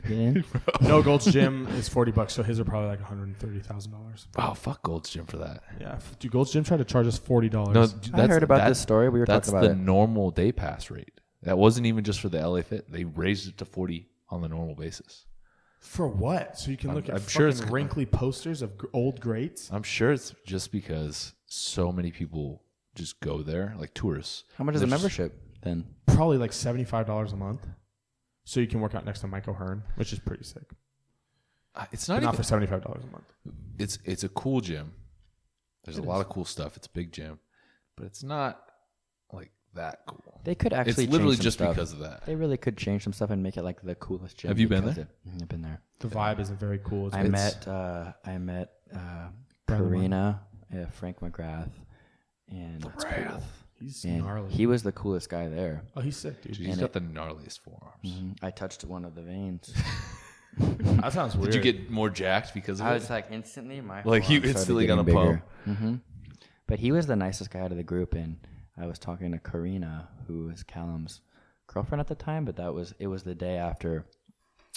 E: to get in?
G: No, Gold's Gym is $40, so his are probably like $130,000.
F: Oh fuck, Gold's Gym for that.
G: Yeah, dude, Gold's Gym tried to charge us $40.
F: No,
E: I heard about this story. We were
F: that's
E: talking about
F: the
E: it.
F: normal day pass rate. That wasn't even just for the LA Fit. They raised it to 40 on the normal basis.
G: For what? So you can look at
F: I'm sure
G: fucking
F: it's-
G: wrinkly posters of old greats.
F: I'm sure it's just because so many people just go there, like tourists.
E: How much is a
F: There's-
E: membership then?
G: Probably like $75 a month. So you can work out next to Michael Hearn, which is pretty sick.
F: It's
G: But
F: not
G: not
F: even.
G: for $75 a month.
F: It's a cool gym. There's a lot of cool stuff. It's a big gym, but it's not like that cool.
E: They could actually
F: It's literally
E: change some
F: just
E: stuff.
F: because of that.
E: They really could change some stuff and make it like the coolest gym.
F: Have you been
E: because
F: there?
E: I've been there.
G: The vibe isn't very cool.
E: I met
G: Brandon
E: Karina, Frank McGrath, and
G: He's
E: And
G: gnarly.
E: he was the coolest guy there.
G: Oh, he's sick, dude.
F: He's got the gnarliest forearms.
E: I touched one of the veins.
G: That sounds weird.
F: Did you get more jacked because of
E: I
F: it?
E: was like instantly my
F: Like, you
E: forearm started
F: instantly
E: getting
F: got a
E: bigger.
F: pump.
E: But he was the nicest guy out of the group, and I was talking to Karina, who was Callum's girlfriend at the time, but it was the day after.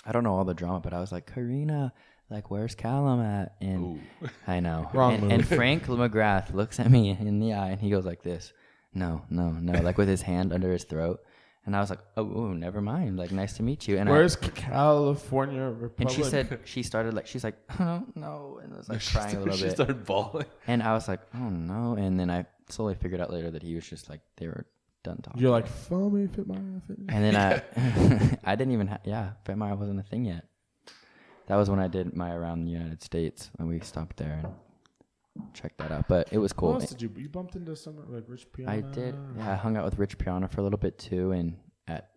E: I don't know all the drama, but I was like, Karina, like, where's Callum at? And I know.
G: Wrong move.
E: And Frank McGrath looks at me in the eye and he goes like this, no, like with his hand under his throat. And I was like, oh, never mind. Like, nice to meet you. And
G: Where's California Republic?
E: and she said, she's like, oh, no. And I was like crying a little
F: she
E: bit.
F: started bawling.
E: And I was like, oh, no. And then I slowly figured out later that he was just like, they were done talking.
G: You're like, follow me, FitMiah.
E: And then I didn't even FitMiah wasn't a thing yet. That was when I did my around the United States, and we stopped there and checked that out. But it was cool.
G: What else did you bumped into someone like Rich Piana?
E: I did. Yeah, I hung out with Rich Piana for a little bit too, and at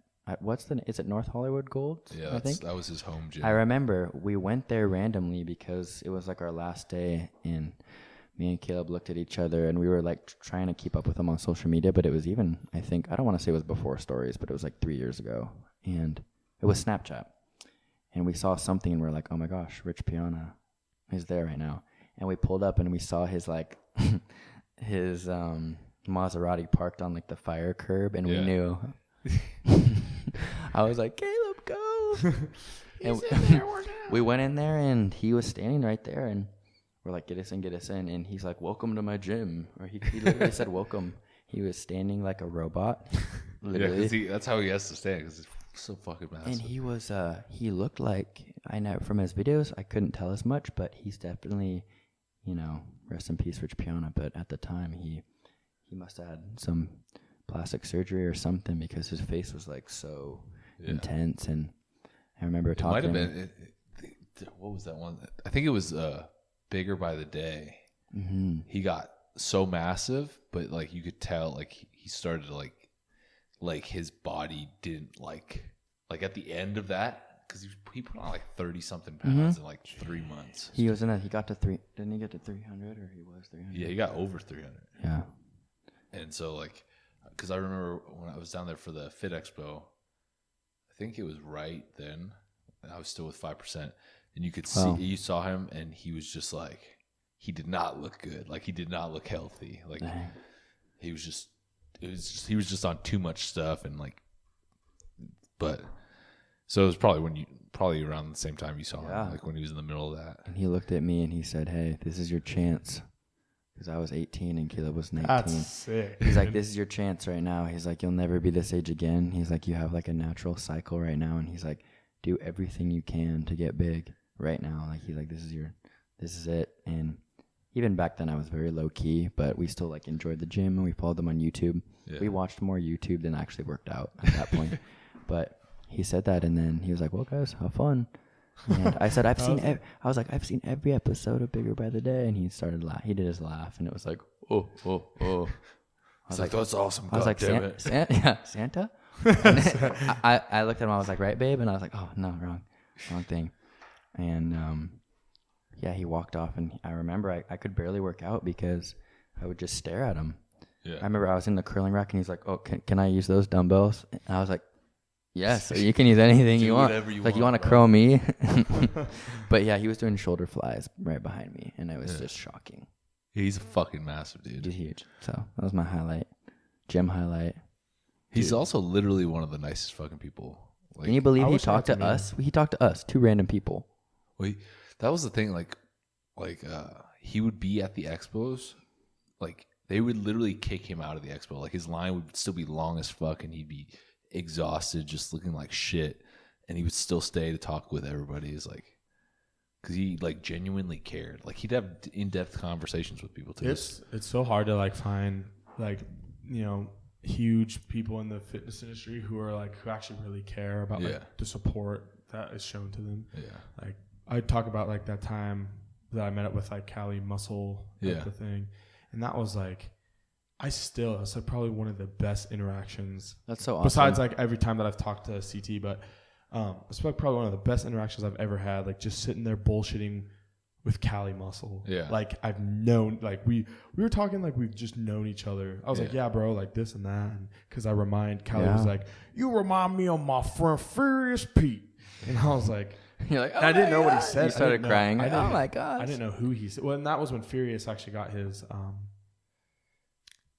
E: is it North Hollywood Gold?
F: Yeah,
E: I think
F: that was his home gym.
E: I remember we went there randomly because it was like our last day, and me and Caleb looked at each other, and we were like trying to keep up with him on social media. But it was even, I think, I don't want to say it was before stories, but it was like 3 years ago, and it was Snapchat. And we saw something and we're like, oh my gosh, Rich Piana is there right now. And we pulled up and we saw his like his Maserati parked on like the fire curb, and we knew. I was like, Caleb, go. And we went in there and he was standing right there, and we're like, get us in. And he's like, welcome to my gym. Or he literally said welcome. He was standing like a robot. Literally.
F: Yeah, because that's how he has to stand, because it's so fucking massive.
E: And he was, he looked like, I know from his videos, I couldn't tell as much, but he's definitely, rest in peace, Rich Piana. But at the time, he must have had some plastic surgery or something, because his face was like so intense. And I remember talking.
F: It might have been, what was that one? I think it was Bigger by the Day.
E: Mm-hmm.
F: He got so massive, but like you could tell, like he started to like his body didn't like at the end of that, because he put on like 30 something pounds in like 3 months.
E: He was he got to didn't he get to 300, or he was 300?
F: Yeah, he got over 300.
E: Yeah.
F: And so like, because I remember when I was down there for the Fit Expo, I think it was right then, and I was still with 5%, and you could see, you saw him, and he was just like, he did not look good. Like, he did not look healthy. Like, he was just on too much stuff, and like, but so it was probably around the same time you saw him, like when he was in the middle of that.
E: And he looked at me and he said, hey, this is your chance. Because I was 18 and Caleb was 19.
G: That's sick.
E: He's like, this is your chance right now. He's like, you'll never be this age again. He's like, you have like a natural cycle right now. And he's like, do everything you can to get big right now. Like, he's like, this is it. And even back then I was very low key, but we still like enjoyed the gym, and we followed them on YouTube. Yeah. We watched more YouTube than actually worked out at that point. But he said that, and then he was like, well, guys, have fun. And I said, I've seen every episode of Bigger by the Day. And he started he did his laugh, and it was like, oh. I was like,
F: that's awesome.
E: I was like, Santa? I looked at him, I was like, right, babe? And I was like, oh, no, wrong thing. And he walked off, and I remember I could barely work out because I would just stare at him. Yeah. I remember I was in the curling rack, and he's like, oh, can I use those dumbbells? And I was like, yes, you can use anything you want.
F: Whatever you
E: like,
F: want,
E: you want to curl me? But yeah, he was doing shoulder flies right behind me, and it was just shocking.
F: He's a fucking massive dude.
E: He's huge. So that was my highlight. Gym highlight.
F: He's also literally one of the nicest fucking people. Like,
E: can you believe he talked to us? He talked to us, two random people.
F: Well, that was the thing. Like he would be at the expos. Like, they would literally kick him out of the expo. Like, his line would still be long as fuck, and he'd be exhausted, just looking like shit, and he would still stay to talk with everybody. Is like, because he like genuinely cared. Like, he'd have in-depth conversations with people too.
G: It's so hard to like find like, huge people in the fitness industry who actually really care about like the support that is shown to them. Yeah, like I talk about like that time that I met up with like Cali Muscle, the thing, and that was like, it's like probably one of the best interactions.
E: That's so awesome.
G: Besides like every time that I've talked to CT, but it's probably one of the best interactions I've ever had. Like, just sitting there bullshitting with Cali Muscle.
F: Yeah.
G: Like I've known, like we were talking like we've just known each other. I was like, yeah, bro, like this and that. And cause I remind Cali was like, you remind me of my friend Furious Pete. And I was like,
E: You're like, oh
G: I didn't know what he
E: God.
G: said.
E: You started crying. Oh my gosh.
G: I didn't know who he said. Well, and that was when Furious actually got his,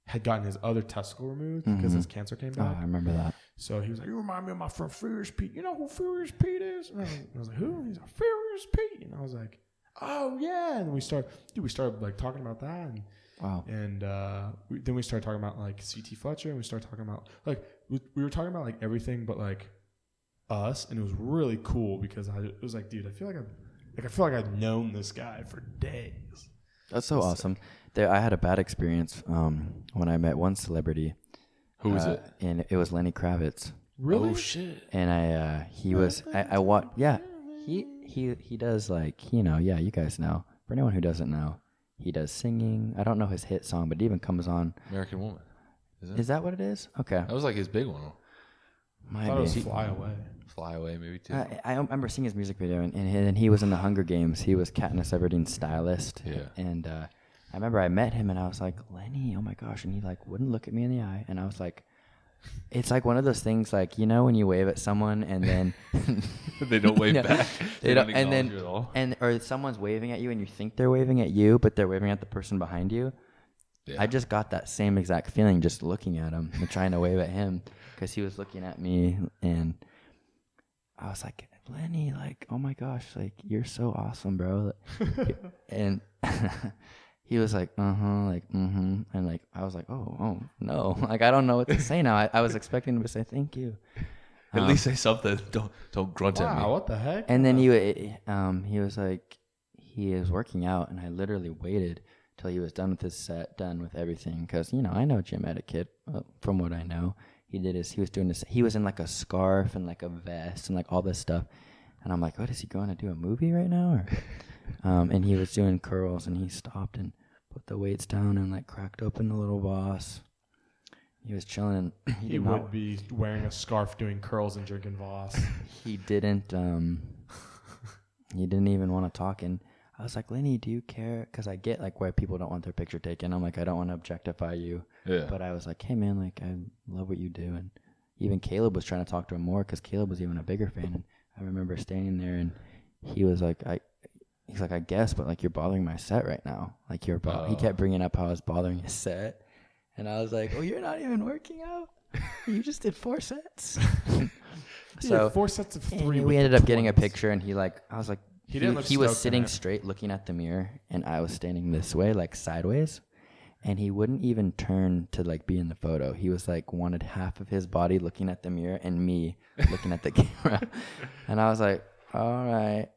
G: had gotten his other testicle removed because his cancer came back.
E: I remember that.
G: So he was like, you remind me of my friend Furious Pete. You know who Furious Pete is? And I was like, who? He's like, Furious Pete. And I was like, oh yeah. And we started like talking about that. And
E: Wow.
G: And then we started talking about like CT Fletcher, and we started talking about like we were talking about like everything but like us, and it was really cool because it was like, dude, I feel like I've known this guy for days.
E: That's so awesome. I had a bad experience when I met one celebrity.
F: Who was it?
E: And it was Lenny Kravitz.
G: Really?
F: Oh shit.
E: And he does like, you guys know. For anyone who doesn't know, he does singing. I don't know his hit song, but it even comes on
F: American Woman.
E: Is that what it is? Okay.
F: That was like his big one.
G: I thought it was Fly Away.
F: Fly Away, maybe too.
E: I remember seeing his music video, and he was in the Hunger Games. He was Katniss Everdeen's stylist.
F: Yeah.
E: And I remember I met him, and I was like, Lenny, oh my gosh. And he like wouldn't look at me in the eye. And I was like, it's like one of those things, like, when you wave at someone and then
F: they don't wave back.
E: They don't, and
F: acknowledge you at all.
E: or someone's waving at you and you think they're waving at you, but they're waving at the person behind you.
F: Yeah.
E: I just got that same exact feeling just looking at him and trying to wave at him because he was looking at me, and I was like, Lenny, like, oh my gosh, like, you're so awesome, bro. And he was like, and like, I was like, oh no, like, I don't know what to say now. I was expecting him to say thank you.
F: At least say something. Don't grunt at me.
G: Wow, what the heck?
E: And then he was like, he is working out, and I literally waited till he was done with his set, done with everything, because I know gym etiquette from what I know. He was in like a scarf and like a vest and like all this stuff, and I'm like, what, is he going to do a movie right now? Or and he was doing curls, and he stopped and put the weights down and like cracked open the little boss. He was chilling.
G: He would be wearing a scarf, doing curls, and drinking Voss.
E: He didn't. He didn't even want to talk, and I was like, Lenny, do you care? Because I get like why people don't want their picture taken. I'm like, I don't want to objectify you.
F: Yeah.
E: But I was like, hey man, like, I love what you do. And even Caleb was trying to talk to him more because Caleb was even a bigger fan. And I remember standing there, and he was like, he's like, I guess, but like, you're bothering my set right now. Like, he kept bringing up how I was bothering his set. And I was like, oh, you're not even working out? You just did 4 sets.
G: So 4 sets of 3.
E: We ended up getting a picture, and I was like,
G: He
E: was sitting straight looking at the mirror, and I was standing this way, like sideways, and he wouldn't even turn to like be in the photo. He was like, wanted half of his body looking at the mirror and me looking at the camera. And I was like, all right.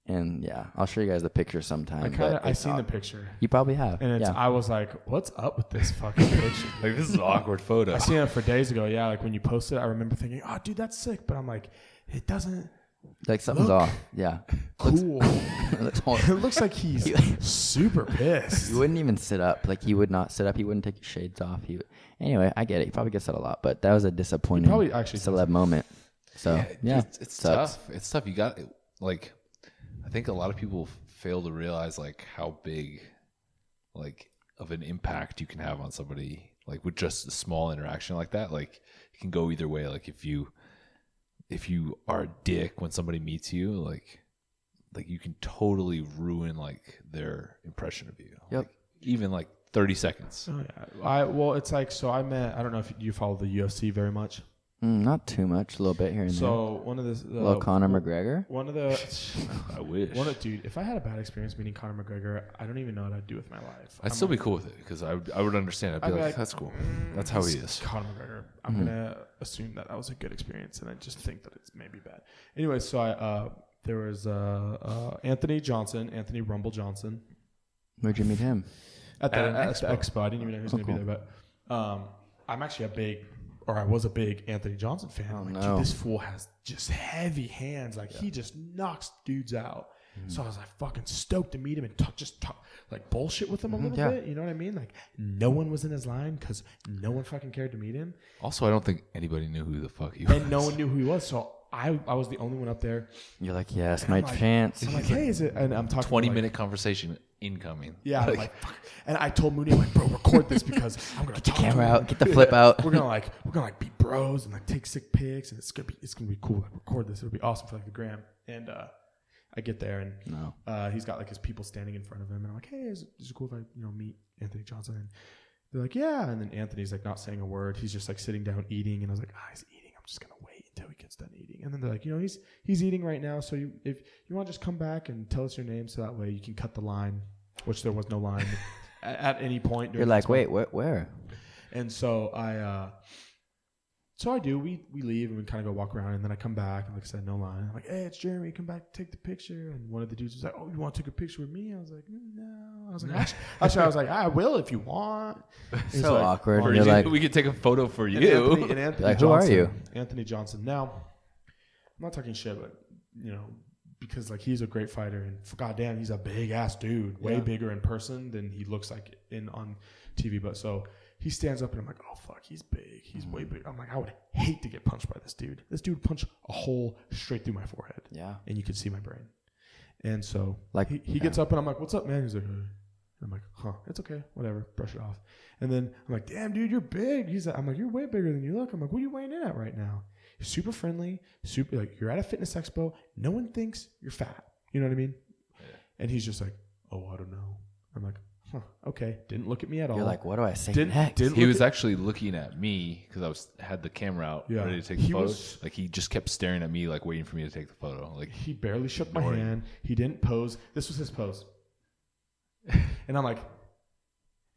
E: And yeah, I'll show you guys the picture sometime.
G: I've seen the picture.
E: You probably have.
G: And I was like, what's up with this fucking picture?
F: Like, this is an awkward photo.
G: I seen it for days ago. Yeah, like when you posted it, I remember thinking, oh, dude, that's sick. But I'm like, it doesn't.
E: Like, something's off. Yeah.
G: Cool.
E: It looks
G: It looks like he's super pissed.
E: He wouldn't even sit up. Like, he would not sit up. He wouldn't take his shades off. Anyway, I get it. He probably gets that a lot, but that was a disappointing celeb moment. So, yeah.
F: It's tough. It's tough. You got, like, I think a lot of people fail to realize, like, how big, like, of an impact you can have on somebody, like, with just a small interaction like that. Like, it can go either way. Like, if you are a dick when somebody meets you, like you can totally ruin like their impression of you.
E: Yep.
F: Like, even like 30 seconds.
G: Oh, yeah. Well, it's like, so I don't know if you follow the UFC very much.
E: Not too much, a little bit here and there.
G: So one of the
E: little Conor McGregor.
G: One of the
F: I wish.
G: Dude, if I had a bad experience meeting Conor McGregor, I don't even know what I'd do with my life.
F: I'd still be cool with it because I would understand. I'd be like, that's cool. That's how he is.
G: Conor McGregor. I'm gonna assume that was a good experience, and I just think that it's maybe bad. Anyway, so there was Anthony Rumble Johnson.
E: Where'd you meet him?
G: At the expo. I didn't even know he was gonna be there, but I'm actually I was a big Anthony Johnson fan.
E: Oh,
G: like,
E: no.
G: Dude, this fool has just heavy hands. Like, he just knocks dudes out. So I was like fucking stoked to meet him and talk like bullshit with him a little bit. You know what I mean? Like, no one was in his line because no one fucking cared to meet him.
F: Also, I don't think anybody knew who the fuck he was.
G: And no one knew who he was. So I was the only one up there.
E: You're like, yes, my chance.
G: I'm like, hey, is it? And I'm talking
F: 20-minute conversation incoming.
G: Yeah, I'm like, fuck. And I told Mooney, I'm like, bro, record this because I'm gonna
E: Get the
G: talk to
E: camera
G: him.
E: out. Get the flip out.
G: We're gonna be bros and like take sick pics, and it's gonna be cool. Like, record this. It'll be awesome for like the gram. And I get there and he's got like his people standing in front of him, and I'm like, hey, is it cool if I meet Anthony Johnson? And they're like, yeah. And then Anthony's like not saying a word. He's just like sitting down eating, and I was like, he's eating. I'm just gonna wait until he gets done eating. And then they're like, he's eating right now. So if you want to just come back and tell us your name, so that way you can cut the line, which there was no line at any point.
E: You're like, wait, where?
G: And so I do. We leave and we kind of go walk around, and then I come back and like I said, no line. I'm like, hey, it's Jeremy. Come back, take the picture. And one of the dudes was like, oh, you want to take a picture with me? I was like, no. I was like, actually, I was like, I will if you want.
E: So
G: like,
E: awkward.
F: Or
E: you're like,
F: we could take a photo for you.
G: And Anthony
E: like, who are
G: Johnson,
E: you?
G: Anthony Johnson. Now, I'm not talking shit, but because like he's a great fighter, and goddamn, he's a big ass dude, way bigger in person than he looks like on TV. But so he stands up, and I'm like, oh fuck, he's big, he's way big. I'm like, I would hate to get punched by this dude. This dude punched a hole straight through my forehead.
E: Yeah,
G: and you could see my brain. And so
E: like
G: he gets up, and I'm like, what's up, man? He's like, I'm like, it's okay, whatever, brush it off. And then I'm like, damn, dude, you're big. I'm like, you're way bigger than you look. I'm like, what are you weighing in at right now? You're super friendly, super like you're at a fitness expo. No one thinks you're fat. You know what I mean? Yeah. And he's just like, oh, I don't know. I'm like, okay. Didn't look at me at all.
E: You're like, what do I say
G: next?
F: He was actually looking at me because had the camera out ready to take the photo. Like he just kept staring at me, like waiting for me to take the photo. Like
G: he barely shook my hand. He didn't pose. This was his pose. And I'm like,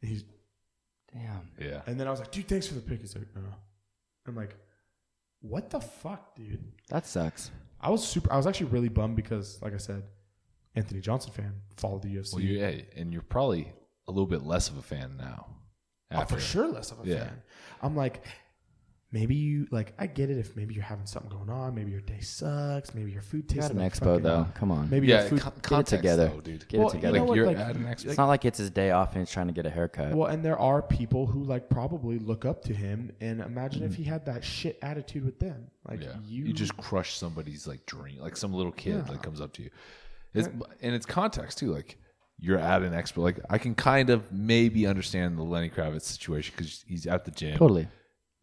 G: he's
E: damn.
F: Yeah.
G: And then I was like, dude, thanks for the pic. He's like, no. I'm like, what the fuck, dude?
E: That sucks.
G: I was actually really bummed because, like I said, Anthony Johnson fan, followed the UFC.
F: Well, and you're probably a little bit less of a fan now.
G: For sure less of a fan. I'm like, maybe you, like, I get it if maybe you're having something going on. Maybe your day sucks. Maybe your food tastes
E: like
G: like
E: an expo, though. Come on.
G: Maybe your food.
E: Get it together.
F: Though, dude.
E: Get it together.
F: Like, you're at an expo.
E: It's not like it's his day off and he's trying to get a haircut.
G: Well, and there are people who, like, probably look up to him. And imagine if he had that shit attitude with them. Like,
F: you just crush somebody's, like, dream. Like, some little kid, like, comes up to you. And it's context, too. Like, you're at an expo. Like, I can kind of maybe understand the Lenny Kravitz situation because he's at the gym.
E: Totally.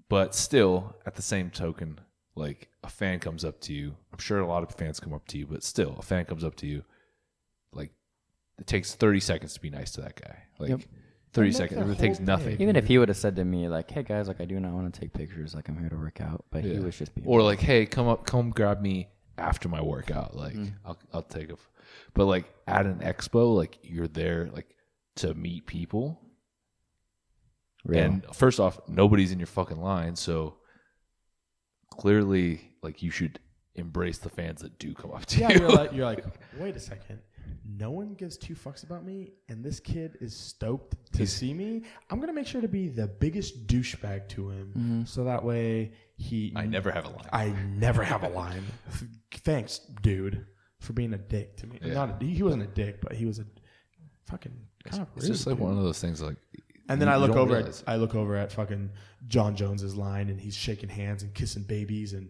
F: But still, at the same token, like a fan comes up to you. I'm sure a lot of fans come up to you, but still, a fan comes up to you. Like, it takes 30 seconds to be nice to that guy. Like, 30 seconds. It takes nothing.
E: Even if he would have said to me, like, hey, guys, like, I do not want to take pictures. Like, I'm here to work out. But he was just being...
F: Or like, hey, come grab me after my workout. Like, I'll take a... But, like, at an expo, like, you're there, like, to meet people. Real. And first off, nobody's in your fucking line, so clearly, like, you should embrace the fans that do come up to you.
G: You're like, wait a second. No one gives two fucks about me, and this kid is stoked to see me. I'm gonna make sure to be the biggest douchebag to him, so that way
F: I never have a line.
G: I never have a line. Thanks, dude, for being a dick to me.
F: Yeah.
G: He wasn't a dick, but he was a fucking kind of.
F: It's just like one of those things, like.
G: And then I look over at fucking John Jones's line, and he's shaking hands and kissing babies and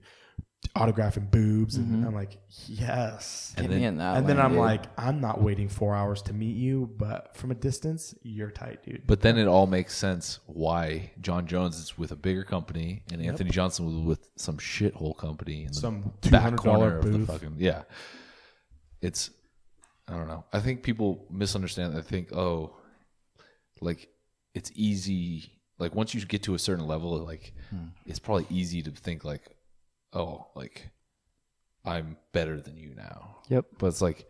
G: autographing boobs, and I'm like, yes.
E: And then
G: I'm like, I'm not waiting 4 hours to meet you, but from a distance, you're tight, dude.
F: But then it all makes sense why John Jones is with a bigger company and Anthony Johnson was with some shithole company in
G: some
F: the back corner
G: booth.
F: of the fucking It's, I don't know. I think people misunderstand. I think, like, it's easy. Like, once you get to a certain level, like, it's probably easy to think like, oh, like, I'm better than you now.
E: Yep.
F: But it's like,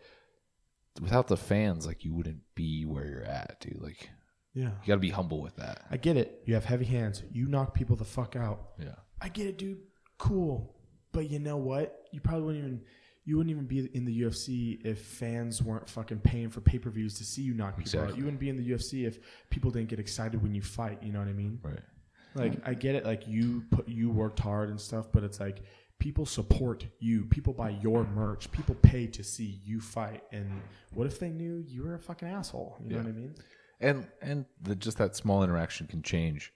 F: without the fans, like, you wouldn't be where you're at, dude. Like, you got to be humble with that.
G: I get it. You have heavy hands. You knock people the fuck out.
F: Yeah.
G: I get it, dude. Cool. But you know what? You probably wouldn't even be in the UFC if fans weren't fucking paying for pay-per-views to see you knock people out. You wouldn't be in the UFC if people didn't get excited when you fight. You know what I mean?
F: Right.
G: Like, I get it. Like, you worked hard and stuff, but it's like people support you. People buy your merch. People pay to see you fight. And what if they knew you were a fucking asshole? You know what I mean?
F: And just that small interaction can change.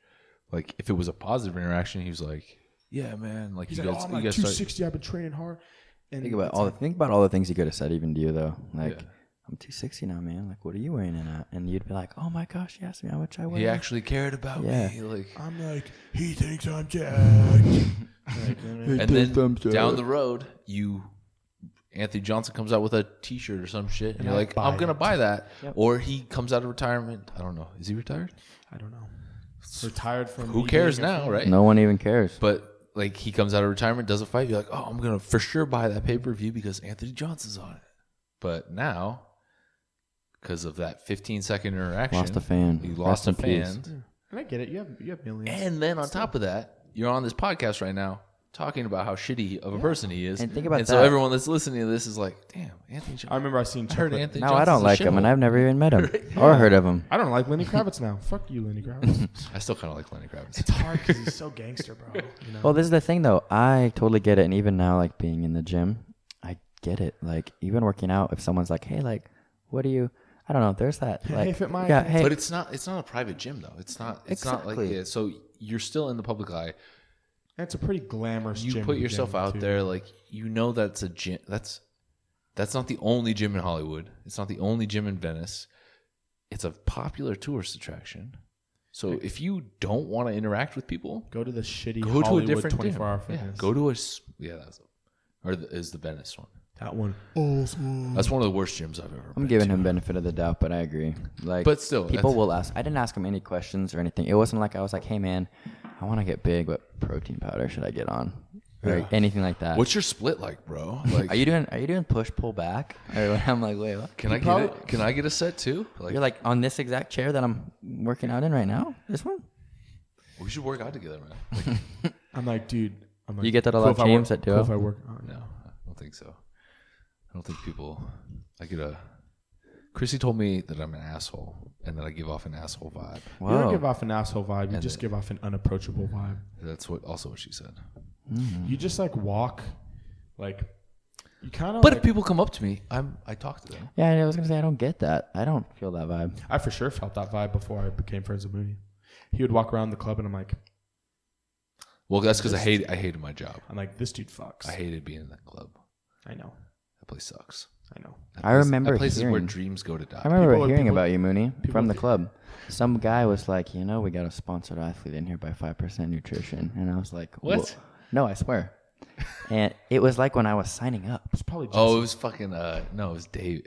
F: Like, if it was a positive interaction, he was like, yeah, man. Like
G: He's
F: you
G: like,
F: guys,
G: I'm
F: you
G: like
F: guys start.
G: 260. I've been training hard. And
E: Think about
G: it's
E: all
G: like,
E: think about all the things he could have said even to you though. Like,
F: Yeah.
E: I'm 260 now, man. Like, what are you weighing in at? And you'd be like, oh my gosh, he asked me how much I weigh.
F: He actually cared about
E: Yeah.
F: me. Like,
G: I'm like, he thinks I'm jacked.
F: and then down the road, Anthony Johnson comes out with a T-shirt or some shit, and
G: And
F: you're
G: I
F: like,
G: buy
F: I'm gonna
G: it.
F: buy that.
E: Yep.
F: Or he comes out of retirement. I don't know. Is he retired?
G: I don't know. Retired from.
F: Who
G: me
F: cares
G: being a
F: now,
G: fan.
F: right?
E: No one even cares.
F: But like he comes out of retirement, does a fight, you're like, oh, I'm gonna for sure buy that pay-per-view because Anthony Johnson's on it. But now, because of that 15-second interaction,
E: Lost a fan.
F: You
E: Rest
F: lost a
E: in peace.
F: fan.
G: And I get it. You have millions.
F: And then on top of that, you're on this podcast right now talking about how shitty of a person he is.
E: And think about
F: so
E: that.
F: everyone that's listening to this is like, damn, Anthony Johnson.
G: I remember I seen
F: I heard
G: chocolate.
F: Anthony
E: No, I
F: Johnson's
E: don't
F: a
E: like him, and
F: shithole.
E: I've never even met him or heard of him.
G: I don't like Lenny Kravitz now. Fuck you, Lenny Kravitz.
F: I still kind of like Lenny Kravitz.
G: It's hard because he's so gangster, bro. You know?
E: Well, this is the thing, though. I totally get it. And even now, like, being in the gym, I get it. Like, even working out, if someone's like, hey, like, what do you... I don't know. There's that.
G: Hey,
E: Like,
G: FitMiah,
E: yeah,
G: can I
E: hey.
F: But it's not a private gym though. It's not like
E: Exactly.
F: yeah, so you're still in the public eye.
G: And it's a pretty glamorous
F: You
G: gym.
F: put
G: to
F: yourself
G: get
F: out
G: into.
F: there, like you know that's a gym. That's not the only gym in Hollywood. It's not the only gym in Venice. It's a popular tourist attraction. So if you don't want to interact with people,
G: Go to the shitty
F: go to a
G: Hollywood
F: different
G: 24-hour
F: gym.
G: fitness.
F: Yeah, go to is the Venice one.
G: That one.
F: That's one of the worst gyms I've ever.
E: I'm
F: been
E: giving
F: to.
E: him benefit of the doubt, but I agree. Like,
F: But still,
E: people
F: that's-
E: will ask. I didn't ask him any questions or anything. It wasn't like I was like, hey, man, I want to get big. What protein powder should I get on? Or anything like that.
F: What's your split like, bro? Like,
E: Are you doing push pull back? Or I'm like, wait, what?
F: Can I get it? Can I get a set too? Like,
E: You're like on this exact chair that I'm working out in right now? This one?
F: we should work out together, man. Like,
G: I'm like, dude. I'm like,
E: You get that a
G: cool
E: lot
G: if
E: of
G: I
E: James
G: work-
E: that do
G: cool
E: it?
G: if I work. Oh,
F: no, I don't think so. I don't think people. I get a. Chrissy told me that I'm an asshole and that I give off an asshole vibe.
G: You don't
E: Whoa.
G: give off an asshole vibe. You
F: And
G: just
F: it-
G: give off an unapproachable vibe.
F: That's what she said.
G: You just like walk, like you kind of.
F: But if people come up to me, I talk to them.
E: Yeah, I was going to say, I don't get that. I don't feel that vibe.
G: I for sure felt that vibe before I became friends with Mooney. He would walk around the club and I'm like,
F: Well, that's because I hated my job.
G: this dude fucks.
F: I hated being in that club.
G: I know.
F: That place sucks.
G: I know.
F: That
E: I
F: place-
E: remember
F: that place is where
E: hearing-
F: dreams go to die.
E: I remember
G: People-
E: hearing
G: people-
E: about you, Mooney,
G: people
E: from the
G: think-
E: club. Some guy was like, we got a sponsored athlete in here by 5% Nutrition. And I was like,
F: What?
E: "Whoa." No, I swear. And it was like when I was signing up.
G: It's probably just
F: Oh, it was fucking. No, it was Dave.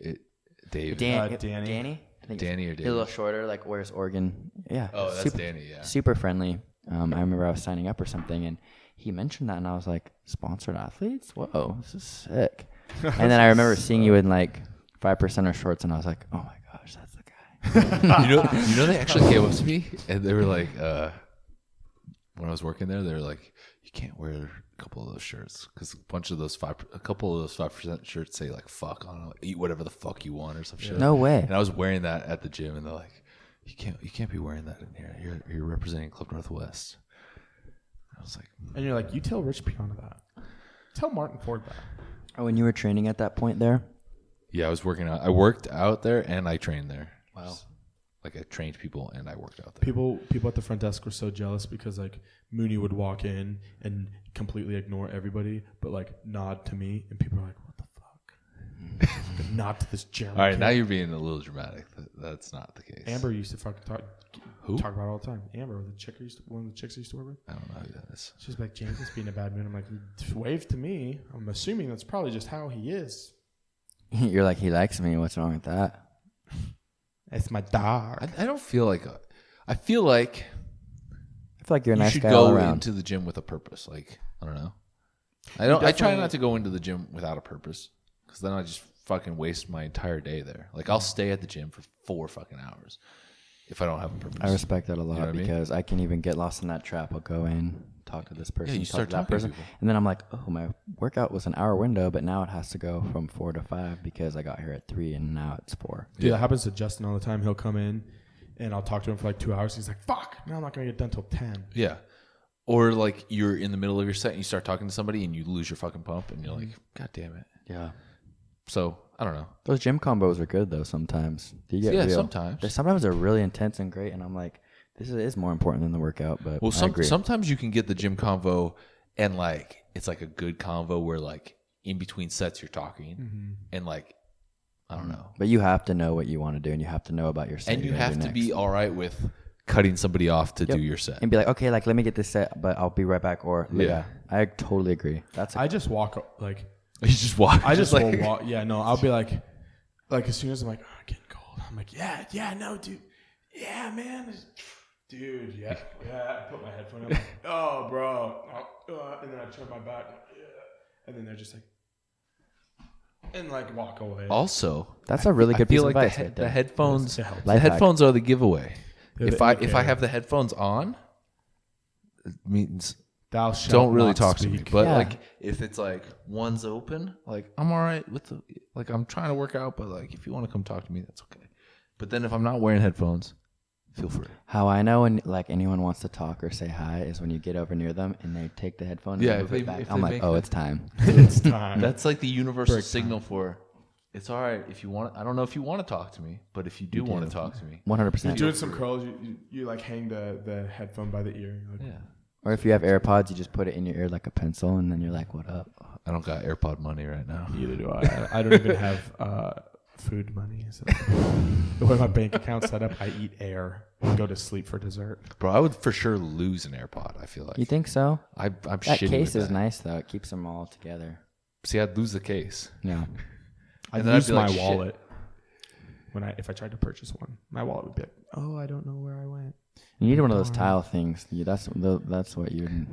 F: Dave.
G: Danny.
E: Danny? I think
F: Danny or
E: he's a
F: David?
E: little shorter, like wears Oregon. Yeah.
F: Oh, that's
E: super,
F: Danny. Yeah.
E: super friendly. I remember I was signing up or something, and he mentioned that, and I was like, sponsored athletes? Whoa, this is sick. And then I remember seeing you in like 5% or shorts, and I was like, oh my gosh, that's the guy.
F: you know, they actually came up to me and they were like, when I was working there, they were like, you can't wear a couple of those shirts because a couple of those 5% shirts say like "fuck" on it, eat whatever the fuck you want or some shit.
E: No way.
F: And I was wearing that at the gym, and they're like, you can't be wearing that in here. You're representing Club Northwest. I was like,
G: And you're like, you tell Rich Piana that. Tell Martin Ford that.
E: Oh, when you were training at that point there?
F: yeah, I was working out. I worked out there and I trained there.
E: Wow.
F: Like I trained people and I worked out there.
G: People at the front desk were so jealous because like Mooney would walk in and completely ignore everybody, but like nod to me, and people are like, "What the fuck?" Nod to this German.
F: All right,
G: kid.
F: now you're being a little dramatic. That's not the case.
G: Amber used to fucking
F: Who?
G: talk about it all the time. Amber, one of the chicks I used to work with.
F: I don't know who that is.
G: She's like, James is being a bad man. I'm like, wave to me. I'm assuming that's probably just how he is.
E: You're like, he likes me. What's wrong with that?
G: It's my dog.
F: I don't feel like. I feel like
E: I feel like you're a
F: you
E: nice
F: should
E: guy all
F: go
E: around.
F: into the gym with a purpose. Like I don't know. I try
G: definitely-
F: not to go into the gym without a purpose because then I just fucking waste my entire day there. Like I'll stay at the gym for 4 fucking hours if I don't have a purpose.
E: I respect that a lot
F: know what I mean?
E: because I can even get lost in that trap. I'll go in, talk to this person,
F: you
E: talk
F: start
E: to that
F: talking to
E: person,
F: people.
E: and then I'm like, oh, my workout was an hour window, but now it has to go from 4 to 5 because I got here at 3 and now it's 4.
G: Dude, that happens to Justin all the time. He'll come in and I'll talk to him for like 2 hours. He's like, fuck, now I'm not going to get done till 10.
F: Yeah. Or like you're in the middle of your set and you start talking to somebody and you lose your fucking pump and you're like, God damn it.
E: Yeah.
F: So I don't know.
E: Those gym combos are good though sometimes. Do you get
F: Yeah,
E: real?
F: sometimes.
E: Sometimes they're really intense and great, and I'm like, this is more important than the workout, but
F: Well,
E: I agree.
F: sometimes you can get the gym convo and like it's like a good convo where like in between sets you're talking and like I don't know.
E: But you have to know what you want to do, and you have to know about your set.
F: And you
E: you're gonna
F: have
E: do
F: to
E: next.
F: be all right with cutting somebody off to do your set.
E: And be like, okay, like let me get this set, but I'll be right back. Or yeah, I totally agree.
G: I just walk like.
F: You just walk.
G: I just
F: like,
G: will walk. Yeah, no, I'll be like as soon as I'm like, oh, getting cold. I'm like, yeah, no, dude, yeah, man, dude, yeah. I put my headphone in. I'm like, oh, bro, and then I turn my back, and then they're just like, and like walk away.
F: Also,
E: that's a really good
F: I feel
E: piece of
F: like
E: advice.
F: the headphones.
G: It helps.
F: The headphones are the giveaway. If I
G: okay.
F: have the headphones on, it means
G: Thou shalt
F: don't really
G: not
F: talk to me.
G: speak.
F: But
E: Yeah.
F: like if it's like one's open, like I'm all right with the like I'm trying to work out, but like if you want to come talk to me, that's okay. But then if I'm not wearing headphones, feel free.
E: How I know when like anyone wants to talk or say hi is when you get over near them and they take the headphone.
F: Yeah,
E: and
F: if
E: move it
F: they-
E: back.
F: if
E: I'm
F: they
E: like,
F: make
E: oh,
F: the-
E: it's time.
G: It's time.
F: That's like the universal
G: Break
F: signal for it's all right if you want. I don't know if you want to talk to me, but if you do want to talk to me,
E: 100%.
G: You're doing some curls. You like hang the headphone by the ear. You're like,
F: yeah.
E: Or if you have AirPods, you just put it in your ear like a pencil, and then you're like, what up?
F: I don't got AirPod money right now.
G: Neither do I. I don't even have food money. So the way my bank account's set up, I eat air and go to sleep for dessert.
F: Bro, I would for sure lose an AirPod. I feel like
E: You think so?
F: I'm
E: That
F: shitty
E: case
F: with
E: is
F: that.
E: nice, though. It keeps them all together.
F: See, I'd lose the case.
E: Yeah.
G: I
F: And then I'd
G: use
F: be
G: my
F: like, shit.
G: wallet if I tried to purchase one. My wallet would be like, oh, I don't know where I went.
E: You need one of those tile things. That's what you
F: Dude,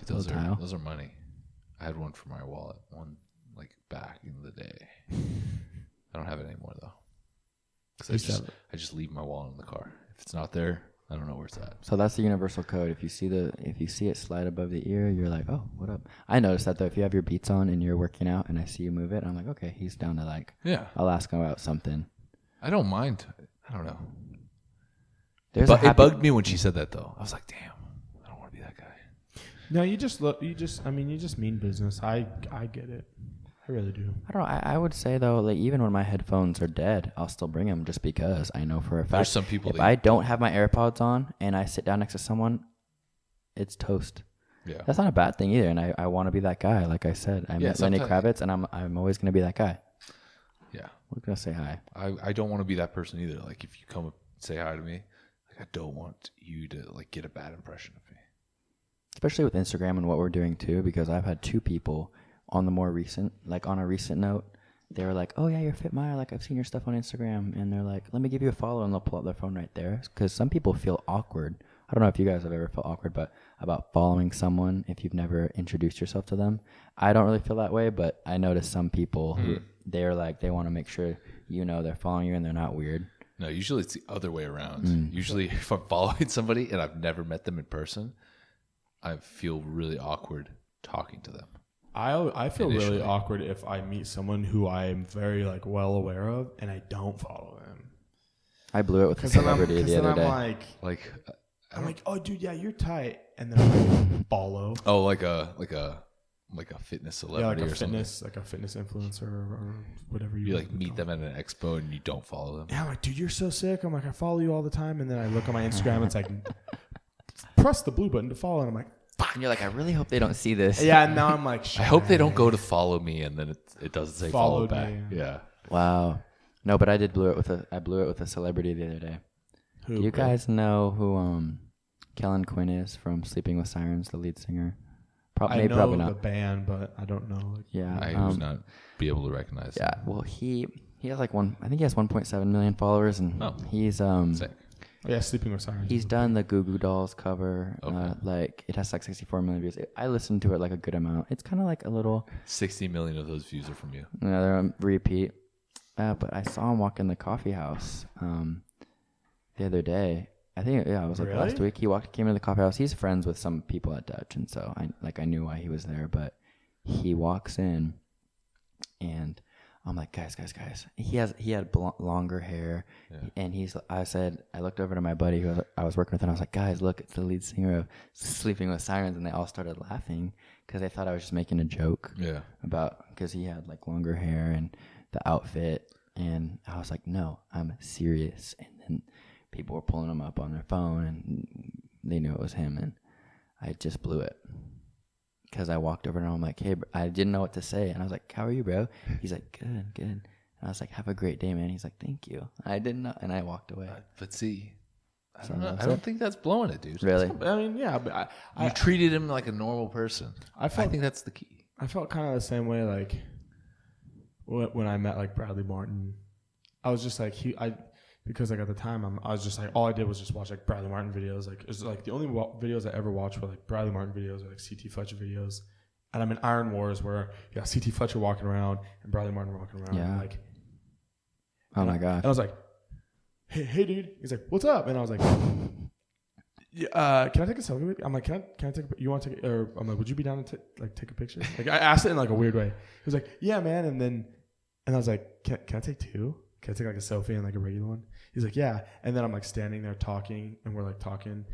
F: those
E: tile.
F: are money. I had one for my wallet, one like back in the day. I don't have it anymore though, because I just leave my wallet in the car. If it's not there, I don't know where it's at.
E: So that's the universal code. If you see it slide above the ear, you're like, oh, what up? I noticed that though. If you have your Beats on and you're working out, and I see you move it, I'm like, okay, he's down to like,
F: Yeah,
E: I'll ask him about something.
F: I don't mind. I don't know.
E: There's
F: But it bugged me when she said that though. I was like, damn, I don't want to be that guy.
G: No, you just mean business. I get it. I really do.
E: I don't know. I would say though, like even when my headphones are dead, I'll still bring them just because I know for a fact.
F: There's some people
E: if
F: that
E: I don't have my AirPods on and I sit down next to someone, it's toast.
F: Yeah,
E: That's not a bad thing either, and I want to be that guy. Like I said, I met Lenny Kravitz, and I'm always gonna be that guy.
F: yeah.
E: We're gonna say hi.
F: I don't want to be that person either. Like if you come up and say hi to me, like I don't want you to like get a bad impression of me.
E: Especially with Instagram and what we're doing too, because I've had two people on a recent note, they were like, oh yeah, you're FitMiah, like I've seen your stuff on Instagram, and they're like, let me give you a follow, and they'll pull up their phone right there, because some people feel awkward. I don't know if you guys have ever felt awkward, but about following someone if you've never introduced yourself to them. I don't really feel that way, but I notice some people who they're like, they want to make sure they're following you and they're not weird.
F: No, usually it's the other way around. Usually if I'm following somebody and I've never met them in person, I feel really awkward talking to them.
G: I feel really
F: Initially.
G: awkward if I meet someone who I am very like well aware of and I don't follow them.
E: I blew it with a celebrity the other day.
G: I'm like, oh dude, yeah, you're tight, and then I'm like, follow.
F: Oh, like a fitness
G: Yeah,
F: celebrity
G: like
F: or
G: a fitness influencer or whatever
F: something. You
G: want
F: like
G: to
F: meet
G: call
F: them at an expo and you don't follow them.
G: Yeah, I'm like, dude, you're so sick. I'm like, I follow you all the time, and then I look on my Instagram, it's like, press the blue button to follow, and I'm like,
E: And you're like, I really hope they don't see this.
G: yeah. And now I'm like,
F: I hope they don't go to follow me and then it doesn't say follow
G: Followed
F: back.
G: me,
F: Yeah.
E: Wow. No, but I blew it with a celebrity the other day.
G: who,
E: Do you guys know who Kellen Quinn is from Sleeping with Sirens, the lead singer?
G: I
E: Maybe
G: know
E: probably
G: the
E: not.
G: band, but I don't know. Like,
E: Yeah.
F: I would not be able to recognize
E: Yeah. Well, he has like I think he has 1.7 million followers, and he's
F: Sick.
G: oh, yeah, Sleeping with Sirens.
E: he's done the Goo Goo Dolls cover.
F: Okay.
E: Like it has like 64 million views. I listened to it like a good amount. It's kind of like a little
F: 60 million of those views are from you.
E: another repeat. But I saw him walk in the coffee house the other day. I think I was like
G: Really?
E: last week. He came into the coffee house. He's friends with some people at Dutch, and so I knew why he was there. But he walks in, and I'm like, guys. He had longer hair, and I looked over to my buddy who I was working with, and I was like, guys, look, it's the lead singer of Sleeping with Sirens, and they all started laughing because they thought I was just making a joke.
F: Yeah.
E: Because he had like longer hair and the outfit, and I was like, no, I'm serious. And then people were pulling him up on their phone, and they knew it was him, and I just blew it. because I walked over and I'm like, hey, I didn't know what to say. And I was like, how are you, bro? He's like, good, good. And I was like, have a great day, man. He's like, thank you. I didn't know. And I walked away.
F: But see, I
E: So
F: don't know.
E: that's
F: I don't
E: it?
F: think that's blowing it, dude.
E: Really?
G: I mean, yeah, but
F: You treated him like a normal person.
G: I
F: think that's the key.
G: I felt kind of the same way, like when I met like Bradley Martin. I was just like because like at the time I was just like all I did was just watch like Bradley Martin videos. Like it's like the only videos I ever watched were like Bradley Martin videos or like CT Fletcher videos. And I'm in Iron Wars where you got CT Fletcher walking around and Bradley Martin walking around.
E: Yeah.
G: Like,
E: Oh my gosh.
G: And I was like, hey dude. He's like, what's up? And I was like, yeah, can I take a selfie with you? I'm like, can I take you want to take or I'm like, would you be down to take a picture? Like I asked it in like a weird way. He was like, yeah, man. And I was like, can I take two? Can I take like a selfie and like a regular one? He's like, yeah. And then I'm like standing there talking and we're like talking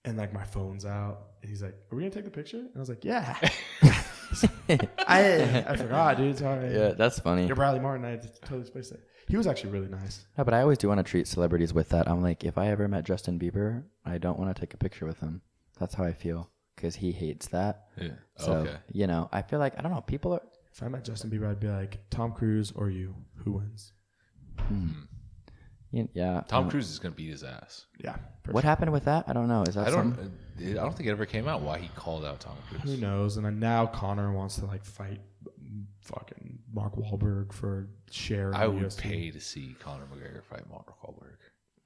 G: and like my phone's out. And he's like, are we going to take the picture? And I was like, yeah. I forgot, dude. Sorry.
E: Yeah, that's funny.
G: You're Bradley Martin. I totally spaced it. He was actually really nice.
E: No, but I always do want to treat celebrities with that. I'm like, if I ever met Justin Bieber, I don't want to take a picture with him. That's how I feel because he hates that.
F: Yeah.
E: So,
F: Okay.
E: I feel like, I don't know, people are...
G: If I met Justin Bieber, I'd be like, Tom Cruise or you? Who wins?
E: Yeah.
F: Tom Cruise is gonna beat his ass.
G: Yeah.
E: What happened with that? I don't know. Is that
F: I
E: something?
F: don't think it ever came out why he called out Tom Cruise.
G: Who knows? And then now Conor wants to like fight fucking Mark Wahlberg for share.
F: I
G: in
F: would
G: UFC.
F: pay to see Conor McGregor fight Mark Wahlberg.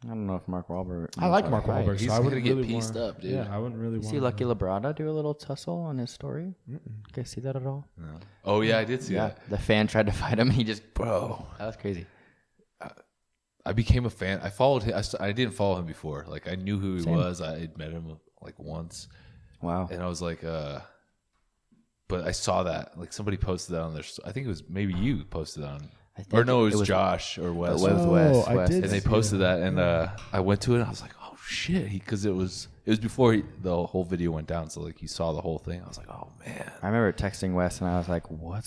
E: I don't know if Mark Wahlberg...
G: I like Mark Wahlberg.
F: He's
G: so I
F: gonna
G: wouldn't
F: get
G: really
F: pieced
G: wanna,
F: up, dude.
G: Yeah, I wouldn't really want.
E: See Lucky Labrada do a little tussle on his story? You guys see that at all?
F: No. Oh yeah, I did see that.
E: The fan tried to fight him. He just...
F: Bro,
E: That was crazy.
F: I became a fan. I followed him. I didn't follow him before. Like I knew who he was. I had met him like once,
E: Wow.
F: and I was like, but I saw that like somebody posted that on their. I think it was maybe you posted on.
E: I think
F: Or no, it was Josh or Wes.
E: Wes.
G: I
E: West.
G: did.
F: And they
G: see
F: posted
G: that.
F: that, and I went to it, and I was like, "Oh shit!" Because it was before the whole video went down, so like you saw the whole thing. I was like, "Oh man!"
E: I remember texting Wes and I was like, why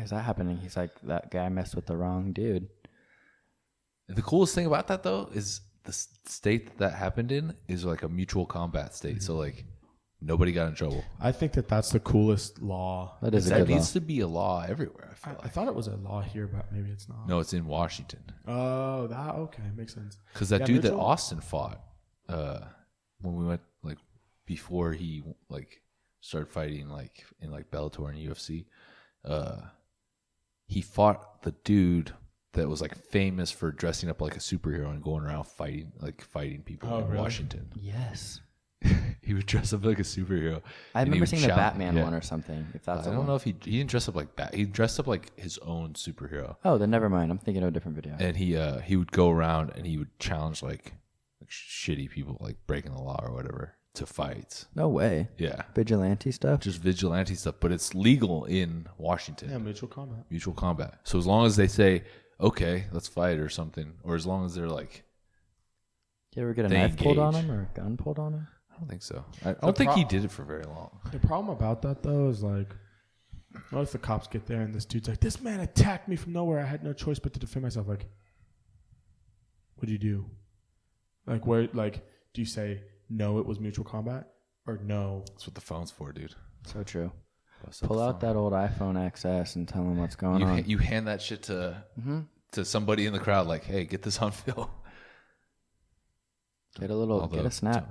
E: is that happening? He's like, that guy messed with the wrong dude.
F: The coolest thing about that though is the state that happened in is like a mutual combat state, so like nobody got in trouble.
G: I think that's the coolest law.
E: That is a
F: That
E: good law.
F: needs to be a law everywhere. I feel
G: I
F: like.
G: thought it was a law here, but maybe it's not.
F: No, it's in Washington.
G: Oh, that okay, makes sense.
F: Because that
G: Yeah,
F: dude that
G: mutual-
F: Austin fought when we went like before he like started fighting like in like Bellator and UFC, he fought the dude that was like famous for dressing up like a superhero and going around fighting people in
G: really?
F: Washington.
E: Yes.
F: He would dress up like a superhero.
E: I
F: and he
E: remember
F: would
E: seeing the
F: challenge-
E: Batman
F: yeah.
E: one or something. If that's
F: I don't know if he didn't dress up like Bat. He dressed up like his own superhero.
E: Oh, then never mind. I'm thinking of a different video.
F: And he would go around and he would challenge like shitty people like breaking the law or whatever to fights.
E: No way.
F: Yeah,
E: Vigilante stuff?
F: just vigilante stuff, but it's legal in Washington.
G: Yeah, mutual combat.
F: Mutual combat. So as long as they say, okay, let's fight or something, or as long as they're like,
E: Did you ever get a
F: They
E: knife pulled on
F: engage.
E: him or a gun pulled on him?
F: I don't think so. I don't think he did it for very long.
G: The problem about that though is like, what if the cops get there and this dude's like, this man attacked me from nowhere. I had no choice but to defend myself. Like, what do you do? Like, where? Like, do you say no? It was mutual combat, or no?
F: That's what the phone's for, dude.
E: So true.
F: Bust up
E: Pull
F: the
E: out
F: phone.
E: that old iPhone XS and tell them what's going on.
F: You hand that shit to somebody in the crowd, like, hey, get this on film.
E: Get a snap.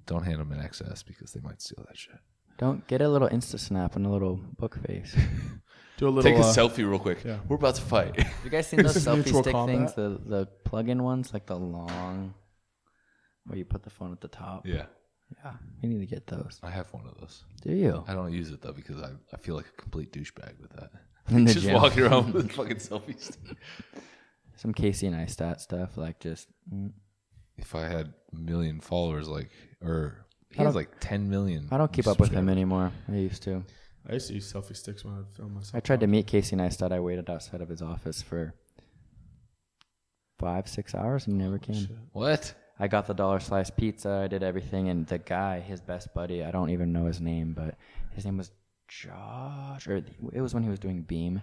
F: Don't hand them an XS because they might steal that shit.
E: Don't get a little Insta snap and a little book face.
G: Do a little.
F: Take a selfie real quick.
G: yeah.
F: We're about to fight.
E: You guys seen those
G: This is
E: selfie
G: mutual
E: stick
G: combat?
E: things? The plug-in ones, like the long, where you put the phone at the top.
F: Yeah,
E: Yeah, we need to get those.
F: I have one of those.
E: Do you?
F: I don't use it though because I feel like a complete douchebag with that.
E: In the
F: Just
E: gym.
F: walking around with a fucking selfie stick.
E: Some Casey Neistat stuff, like just.
F: If I had a million followers, or he has like 10 million.
E: I don't keep up with him anymore. I used to.
G: I used to use selfie sticks when I'd film myself.
E: I tried to meet Casey Neistat. I waited outside of his office for 5-6 hours and he never came.
F: What?
E: I got the dollar slice pizza. I did everything, and the guy, his best buddy, I don't even know his name, but his name was Josh, or it was when he was doing Beam.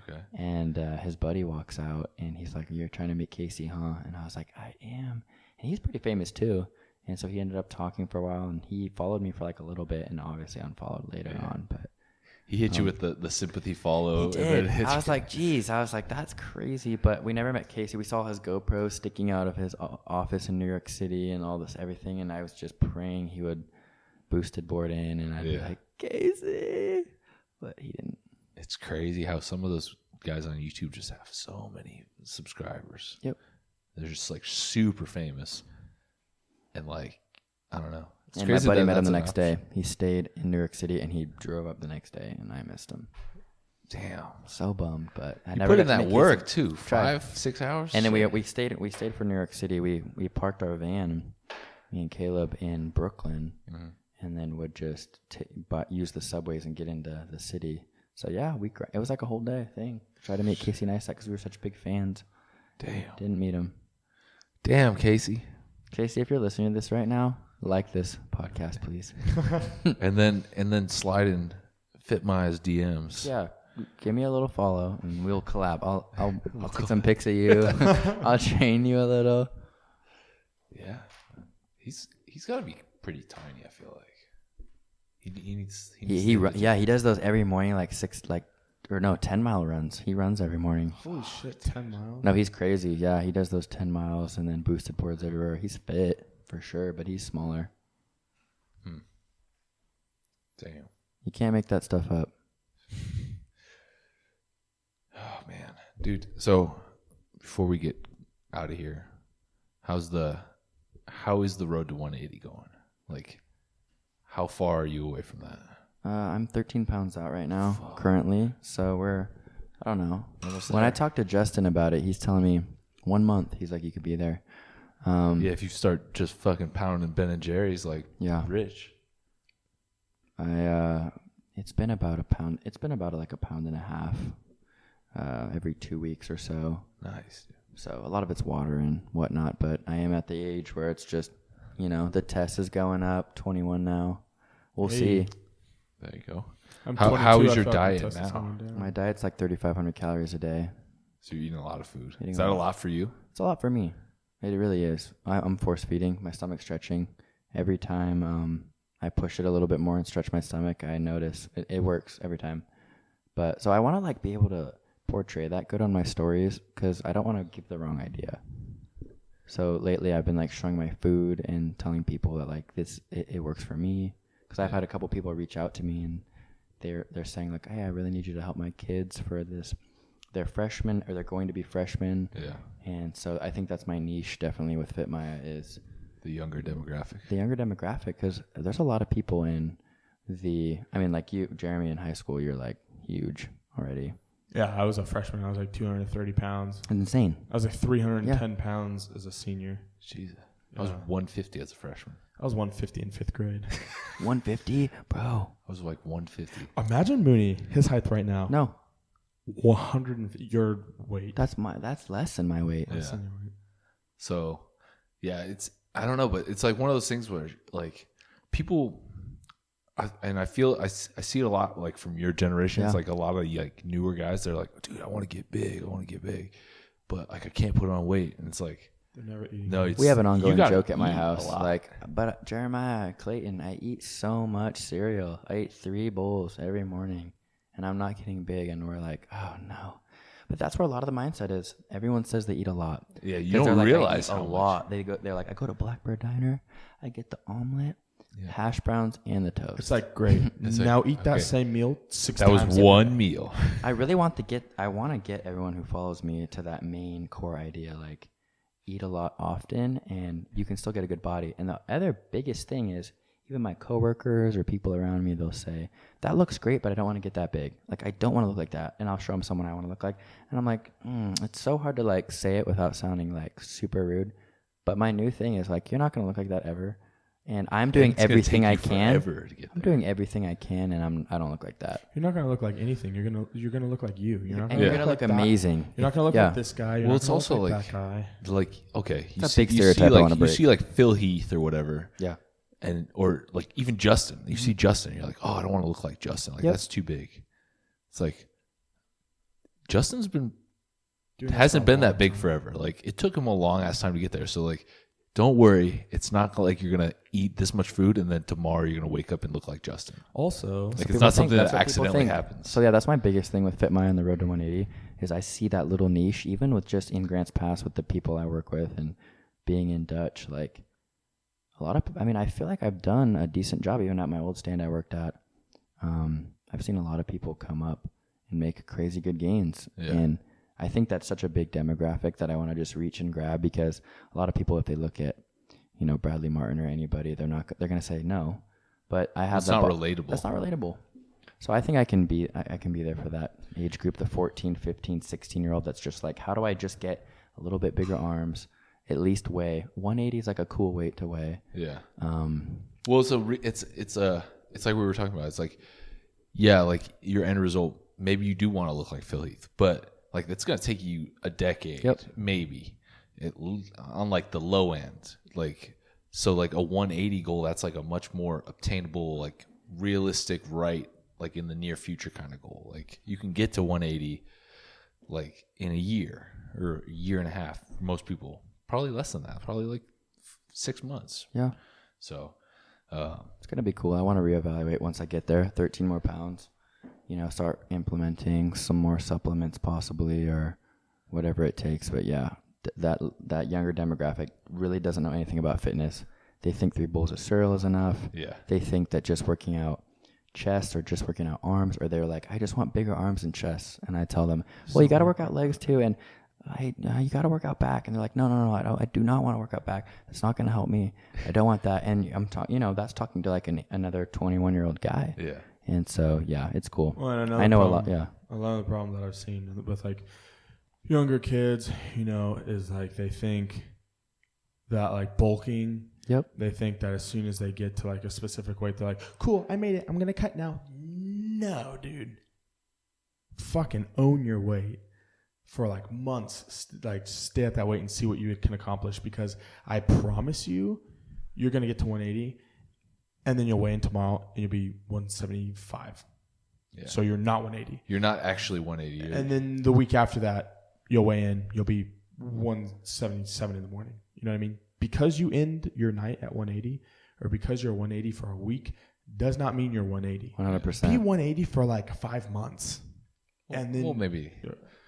F: Okay.
E: And his buddy walks out, and he's like, "You're trying to meet Casey, huh?" And I was like, "I am." And he's pretty famous too. And so he ended up talking for a while, and he followed me for like a little bit, and obviously unfollowed later on. But
F: He hit you with the sympathy follow.
E: he did. I was like, geez. I was like, that's crazy. But we never met Casey. We saw his GoPro sticking out of his office in New York City and all this everything. And I was just praying he would boosted board in, and I'd be like, Casey. But he didn't.
F: It's crazy how some of those guys on YouTube just have so many subscribers.
E: Yep.
F: They're just like super famous. And like, I don't know. It's
E: And my
F: crazy
E: buddy
F: that
E: met him
F: that's
E: the
F: an
E: next
F: option.
E: day. He stayed in New York City, and he drove up the next day, and I missed him.
F: Damn.
E: So bummed, but I
F: You
E: never
F: put in
E: got to
F: that
E: meet
F: work
E: Casey.
F: too.
E: Tried.
F: 5-6 hours.
E: And then we stayed for New York City. We parked our van, me and Caleb, in Brooklyn, and then would just use the subways and get into the city. So yeah, it was like a whole day thing. Tried to meet Casey Neistat because we were such big fans.
F: Damn.
E: Didn't meet him.
F: Damn, Casey.
E: Casey, if you're listening to this right now, like this podcast, please.
F: And then slide in FitMiah's DMs.
E: Yeah, give me a little follow and we'll collab. I'll take some pics of you. I'll train you a little.
F: Yeah. He's got to be pretty tiny, I feel like. He needs
E: He does those every morning, like 10-mile runs. He runs every morning.
G: Holy shit, 10 miles.
E: No, he's crazy. Yeah, he does those 10 miles and then boosted boards everywhere. He's fit for sure, but he's smaller.
F: Damn.
E: You can't make that stuff up.
F: Oh man, dude. So before we get out of here, how is the road to 180 going? Like, how far are you away from that?
E: I'm 13 pounds out right now, currently. So I don't know. When I talked to Justin about it, he's telling me 1 month. He's like, you could be there.
F: Yeah, if you start just fucking pounding Ben & Jerry's, like, rich.
E: It's been about a pound. It's been about like a pound and a half every 2 weeks or so.
F: Nice.
E: So a lot of it's water and whatnot, but I am at the age where it's just, the test is going up. 21 now. We'll see.
F: There you go.
G: I'm
F: How
G: 22,
F: is
G: I
F: your
G: felt
F: diet
G: the test is
F: now?
G: going down.
E: My diet's like 3,500 calories a day.
F: So you're eating a lot of food.
E: Eating
F: Is that
E: a
F: a
E: lot.
F: lot for you?
E: It's a lot for me. It really is. I'm force feeding. My stomach's stretching. Every time I push it a little bit more and stretch my stomach, I notice it works every time. But so I want to like be able to portray that good on my stories because I don't want to give the wrong idea. So lately I've been like showing my food and telling people that like it works for me because I've had a couple people reach out to me and they're saying like, hey, I really need you to help my kids for this. They're freshmen or they're going to be freshmen.
F: Yeah.
E: And so I think that's my niche definitely with FitMiah is
F: The younger demographic.
E: the younger demographic because there's a lot of people in like you, Jeremy, in high school, you're like huge already.
G: Yeah, I was a freshman. I was like 230 pounds.
E: Insane.
G: I was like 310 pounds as a senior.
F: Jesus. I was 150 as a freshman.
G: I was 150 in 5th grade.
E: 150? Bro.
F: I was like 150.
G: Imagine Mooney, his height right now.
E: No.
G: 150. Your weight.
E: That's less than my weight.
F: Yeah. So, yeah, I don't know, but it's like one of those things where like people, I feel I see it a lot like from your generation.
E: Yeah.
F: It's like a lot of like newer guys. They're like, dude, I want to get big. But like I can't put on weight. And it's like,
G: They're never eating.
F: no,
E: We have an ongoing
F: gotta
E: joke at my
F: eat a
E: house.
F: lot.
E: Like, but Jeremiah, Clayton, I eat so much cereal. I eat 3 bowls every morning, and I'm not getting big. And we're like, oh no. But that's where a lot of the mindset is. Everyone says they eat a lot.
F: Yeah, you
E: 'Cause
F: don't
E: they're like,
F: realize
E: I eat
F: how
E: a
F: much.
E: lot. They're like, I go to Blackbird Diner, I get the omelet, hash browns, and the toast.
G: It's like, great.
F: It's
G: now
F: like,
G: eat that
F: okay.
G: same meal 6
F: That was
G: times.
F: one meal.
E: I really want to get everyone who follows me to that main core idea, like eat a lot often and you can still get a good body. And the other biggest thing is even my coworkers or people around me, they'll say, that looks great, but I don't want to get that big. Like, I don't want to look like that. And I'll show them someone I want to look like. And I'm like, it's so hard to like say it without sounding like super rude. But my new thing is like, you're not going to look like that ever. And I'm doing
F: It's gonna
E: everything
F: take
E: I
F: you
E: can.
F: forever to get
E: I'm
F: there.
E: doing everything I can, and I don't look like that.
G: You're not gonna look like anything. You're gonna look like you. You're not.
E: And
G: Gonna
E: you're
G: look
E: gonna look
G: like that.
E: amazing.
G: You're not gonna look
E: Yeah.
G: like this guy. You're
F: Well,
G: not
F: it's
G: gonna
F: also
G: look
F: like
G: that guy.
F: like okay,
E: It's a big stereotype I wanna break.
F: You see like Phil Heath or whatever,
E: Yeah.
F: and or like even Justin. You see Justin, you're like, oh, I don't want to look like Justin. Like
E: Yep.
F: that's too big. It's like Justin's
G: Doing this
F: hasn't
G: for a
F: been
G: long
F: that big
G: time.
F: forever. Like it took him a long ass time to get there. So like don't worry. It's not like you're going to eat this much food and then tomorrow you're going to wake up and look like Justin.
G: Also,
F: Like it's not something that accidentally happens.
E: So yeah, that's my biggest thing with FitMiah and the Road to 180 is I see that little niche, even with just in Grants Pass with the people I work with and being in Dutch, like I feel like I've done a decent job even at my old stand I worked at. I've seen a lot of people come up and make crazy good gains.
F: Yeah.
E: And I think that's such a big demographic that I want to just reach and grab, because a lot of people, if they look at, Bradley Martin or anybody, they're going to say no. But I have
F: That's not relatable.
E: That's not relatable. So I think I can be there for that age group, the 14, 15, 16-year-old that's just like, how do I just get a little bit bigger arms, at least weigh. 180 is like a cool weight to weigh.
F: Yeah. Well, it's like we were talking about. It's like, yeah, like your end result, maybe you do want to look like Phil Heath, but like it's going to take you a decade, maybe, on like the low end. Like, so like a 180 goal, that's like a much more obtainable, like realistic, right, like in the near future kind of goal. Like you can get to 180 like in a year or a year and a half. Most people, probably less than that, probably like 6 months.
E: Yeah.
F: So
E: it's going to be cool. I want to reevaluate once I get there, 13 more pounds, start implementing some more supplements possibly or whatever it takes. But yeah, that younger demographic really doesn't know anything about fitness. They think 3 bowls of cereal is enough.
F: Yeah.
E: They think that just working out chest or just working out arms, or they're like, I just want bigger arms and chest. And I tell them, well, you got to work out legs too. And you got to work out back. And they're like, no, I do not want to work out back. It's not going to help me. I don't want that. And I'm talking, that's talking to like another 21-year-old guy.
F: Yeah.
E: And so, yeah, it's cool.
G: Well,
E: I know a lot. Yeah.
G: A lot of the problem that I've seen with like younger kids, is like they think that like bulking.
E: Yep.
G: They think that as soon as they get to like a specific weight, they're like, cool, I made it. I'm going to cut now. No, dude. Fucking own your weight for like months. Like stay at that weight and see what you can accomplish, because I promise you're going to get to 180 and then you'll weigh in tomorrow and you'll be 175.
F: Yeah.
G: So you're not 180.
F: You're not actually 180.
G: And then the week after that, you'll weigh in, you'll be 177 in the morning. You know what I mean? Because you end your night at 180 or because you're 180 for a week does not mean you're 180.
E: 100%.
G: Be 180 for like 5 months. And then
F: maybe,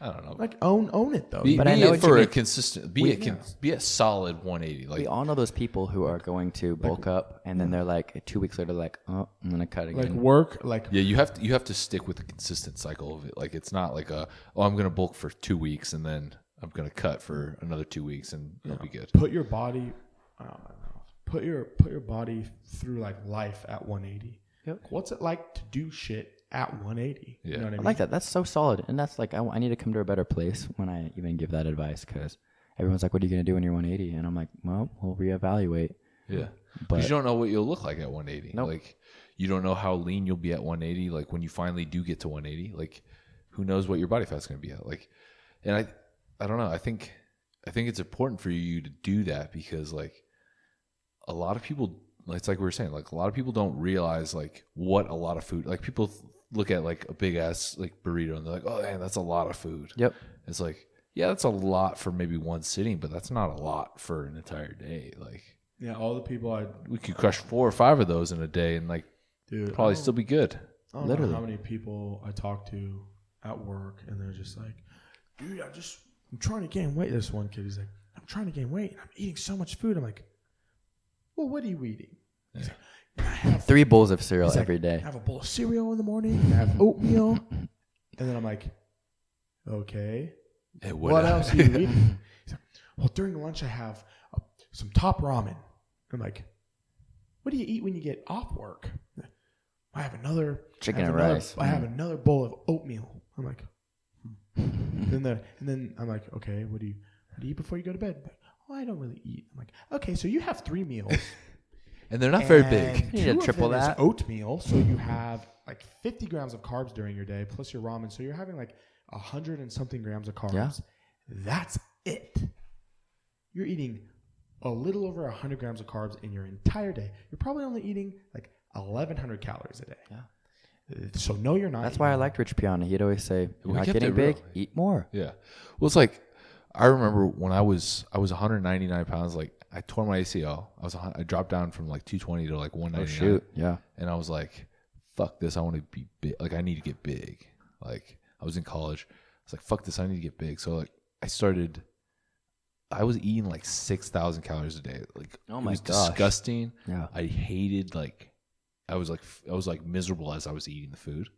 F: I don't know.
G: Like own it though.
F: Be
E: I know
F: it for
E: what you
F: a consistent, be a solid 180. Like
E: we all know those people who are going to bulk up and then they're like 2 weeks later, like, oh, I'm going to cut again.
G: Like work, like
F: yeah, you have to stick with the consistent cycle of it. Like it's not like I'm going to bulk for 2 weeks and then I'm going to cut for another 2 weeks and it'll be good.
G: Put your body, I don't know, put your body through like life at 180.
E: Yep.
G: What's it like to do shit at 180?
F: Yeah.
G: You know what I
E: I
G: mean?
E: like that. That's so solid. And that's like, I need to come to a better place when I even give that advice, because everyone's like, what are you going to do when you're 180? And I'm like, well, we'll reevaluate.
F: Yeah.
E: But
F: Because you don't know what you'll look like at 180.
E: Nope.
F: Like you don't know how lean you'll be at 180. Like when you finally do get to 180, like who knows what your body fat's going to be at. Like, and I don't know. I think it's important for you to do that because like a lot of people, it's like we were saying, like a lot of people don't realize like what a lot of food, like people look at like a big ass like burrito and they're like, oh man, that's a lot of food.
E: Yep.
F: It's like, yeah, that's a lot for maybe one sitting, but that's not a lot for an entire day. Like
G: Yeah, all the people
F: we could crush 4 or 5 of those in a day and like
G: dude,
F: probably still be good.
G: I don't
E: Literally.
G: know how many people I talk to at work and they're just like, dude, I'm trying to gain weight. This one kid, he's like, I'm trying to gain weight and I'm eating so much food. I'm like, well, what are you eating? He's like, I have
E: 3 bowls of cereal
G: he's like,
E: every day.
G: I have a bowl of cereal in the morning. And I have oatmeal. And then I'm like, okay.
F: Hey,
G: What else are you eating? He's like, well, during lunch I have some top ramen. I'm like, what do you eat when you get off work? I have another
E: Chicken and rice.
G: I have another bowl of oatmeal. I'm like, and then I'm like, okay, what do you eat before you go to bed? Like, oh, I don't really eat. I'm like, okay, so you have 3 meals.
F: And they're not very
G: and
F: big.
E: You need to
G: 2 of
E: triple
G: them is
E: that.
G: oatmeal, so you have like 50 grams of carbs during your day plus your ramen. So you're having like 100 and something grams of carbs.
E: Yeah.
G: That's it. You're eating a little over 100 grams of carbs in your entire day. You're probably only eating like 1,100 calories a day.
E: Yeah.
G: So no, you're not.
E: That's why I liked Rich Piana. He'd always say, you're
F: We
E: not
F: kept
E: getting
F: it
E: big,
F: real.
E: eat more.
F: Yeah. Well, it's like I remember when I was 199 pounds. Like I tore my ACL. I dropped down from like 220 to like 199.
E: Oh shoot, yeah.
F: And I was like, fuck this. I want to be big. Like, I need to get big. Like, I was in college. I was like, fuck this. I need to get big. So like, I was eating like 6,000 calories a day. Like,
E: Oh
F: it
E: my
F: was
E: gosh.
F: disgusting.
E: Yeah.
F: I hated I was miserable as I was eating the food,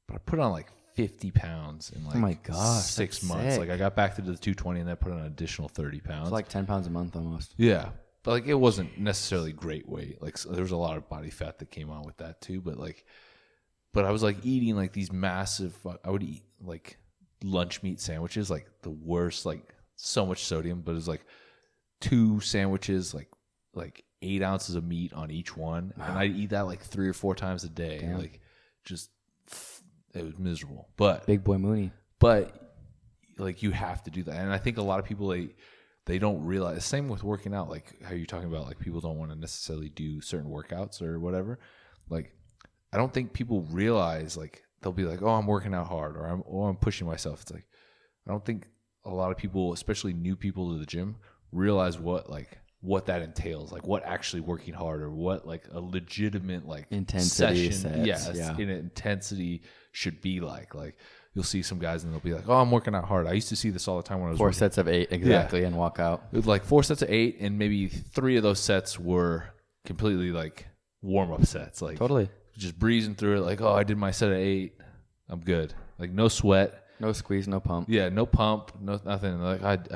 F: but I put on like 50 pounds in like
E: Oh my gosh,
F: 6
E: that's
F: months.
E: sick.
F: Like, I got back to the 220 and then put on an additional 30 pounds.
E: It's like 10 pounds a month almost.
F: Yeah. But like, it wasn't necessarily great weight. Like, so there was a lot of body fat that came on with that too. But I was like eating like these massive, I would eat like lunch meat sandwiches, like the worst, like so much sodium, but it was like 2 sandwiches, like 8 ounces of meat on each one. And I'd eat that like 3 or 4 times a day.
E: Damn.
F: Like, just, it was miserable. But
E: Big boy Mooney.
F: like, you have to do that. And I think a lot of people, they don't realize. Same with working out, like how you're talking about, like people don't want to necessarily do certain workouts or whatever. Like, I don't think people realize, like, they'll be like, oh, I'm working out hard, or I'm pushing myself. It's like, I don't think a lot of people, especially new people to the gym, realize what that entails, like what actually working hard, or what like a legitimate like
E: Intensity
F: session,
E: sets, yeah.
F: in intensity should be like. Like, you'll see some guys and they'll be like, oh, I'm working out hard. I used to see this all the time when I was
E: 4
F: working.
E: sets of 8 exactly, and walk out.
F: It was like 4 sets of 8, and maybe 3 of those sets were completely like warm-up sets, like
E: Totally.
F: just breezing through it, like, oh, I did my set of 8, I'm good. Like, no sweat.
E: No squeeze, no pump.
F: Yeah, no pump, no nothing. Like,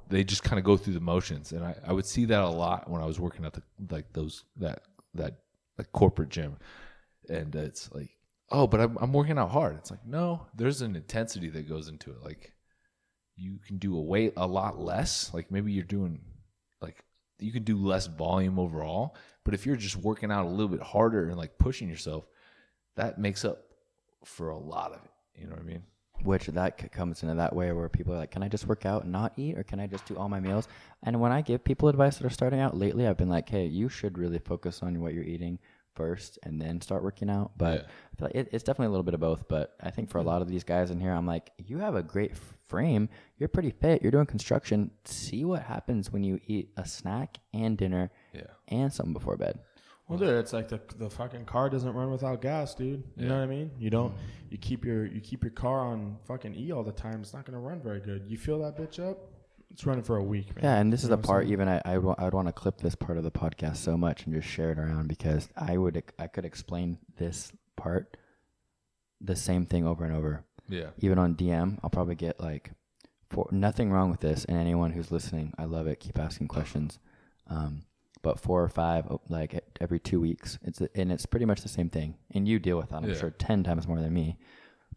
F: they just kind of go through the motions, and I would see that a lot when I was working at that corporate gym, and it's like, oh, but I'm working out hard. It's like, no, there's an intensity that goes into it. Like, you can do a lot less. Like, maybe you're doing, like, you can do less volume overall, but if you're just working out a little bit harder and like pushing yourself, that makes up for a lot of it. You know what I mean?
E: Which that comes into that way where people are like, can I just work out and not eat, or can I just do all my meals? And when I give people advice that are starting out lately, I've been like, hey, you should really focus on what you're eating first and then start working out. But I feel like it's definitely a little bit of both. But I think for a lot of these guys in here, I'm like, you have a great frame. You're pretty fit. You're doing construction. See what happens when you eat a snack and dinner and something before bed.
G: Well, dude, it's like the fucking car doesn't run without gas, dude. You know what I mean? You don't. You keep your car on fucking E all the time. It's not gonna run very good. You fill that bitch up, it's running for a week, man.
E: Yeah, and this is the
G: what I'm
E: part.
G: saying?
E: Even I would want to clip this part of the podcast so much and just share it around, because I could explain this part the same thing over and over.
F: Yeah.
E: Even on DM, I'll probably get like nothing wrong with this, and anyone who's listening, I love it. Keep asking questions. But 4 or 5, like every 2 weeks, it's pretty much the same thing. And you deal with that, I'm sure, 10 times more than me.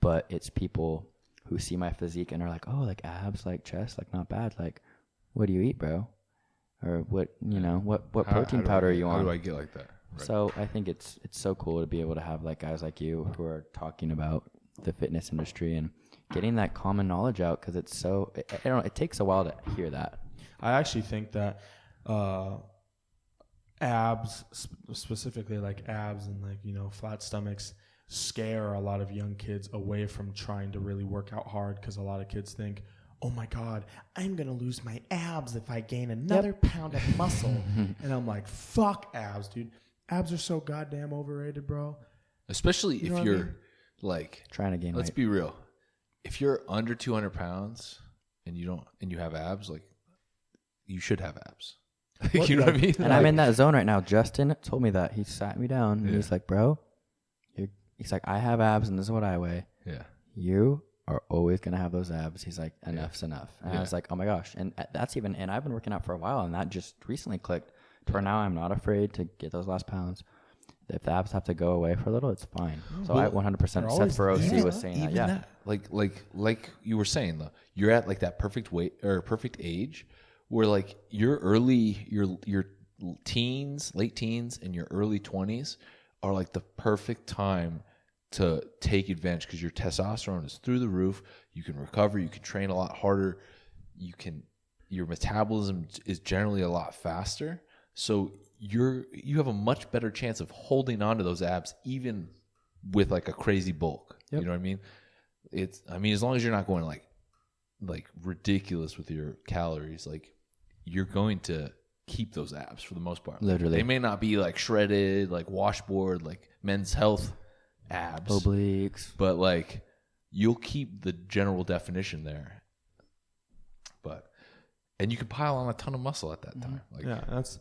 E: But it's people who see my physique and are like, oh, like abs, like chest, like not bad. Like, what do you eat, bro? Or what, what protein powder are you on?
F: How do I get like that? Right.
E: So I think it's so cool to be able to have like guys like you who are talking about the fitness industry and getting that common knowledge out, because it's so, I don't know, it takes a while to hear that.
G: I actually think that abs, specifically like abs and like, flat stomachs, scare a lot of young kids away from trying to really work out hard, because a lot of kids think, oh my God, I'm going to lose my abs if I gain another pound of muscle. And I'm like, fuck abs, dude. Abs are so goddamn overrated, bro.
F: Especially if you're like
E: trying to gain
F: let's
E: weight.
F: be real. If you're under 200 pounds and you have abs, like, you should have abs. You know what I mean?
E: And I'm in that zone right now. Justin told me that. He sat me down and he's like, bro, he's like, I have abs and this is what I weigh.
F: Yeah.
E: You are always going to have those abs. He's like, enough's enough. And I was like, oh my gosh. And and I've been working out for a while, and that just recently clicked. For now, I'm not afraid to get those last pounds. If the abs have to go away for a little, it's fine. So I 100% Seth for OC was saying that. Yeah.
F: Like you were saying, though, you're at like that perfect weight or perfect age where like your teens, late teens, and your early 20s are like the perfect time to take advantage, because your testosterone is through the roof. You can recover. You can train a lot harder. Your metabolism is generally a lot faster. So you have a much better chance of holding on to those abs, even with like a crazy bulk. Yep. You know what I mean? As long as you're not going like ridiculous with your calories, like, you're going to keep those abs for the most part.
E: Literally.
F: They may not be like shredded, like washboard, like Men's Health abs,
E: Obliques.
F: but like you'll keep the general definition there. And you can pile on a ton of muscle at that time. Like,
G: that's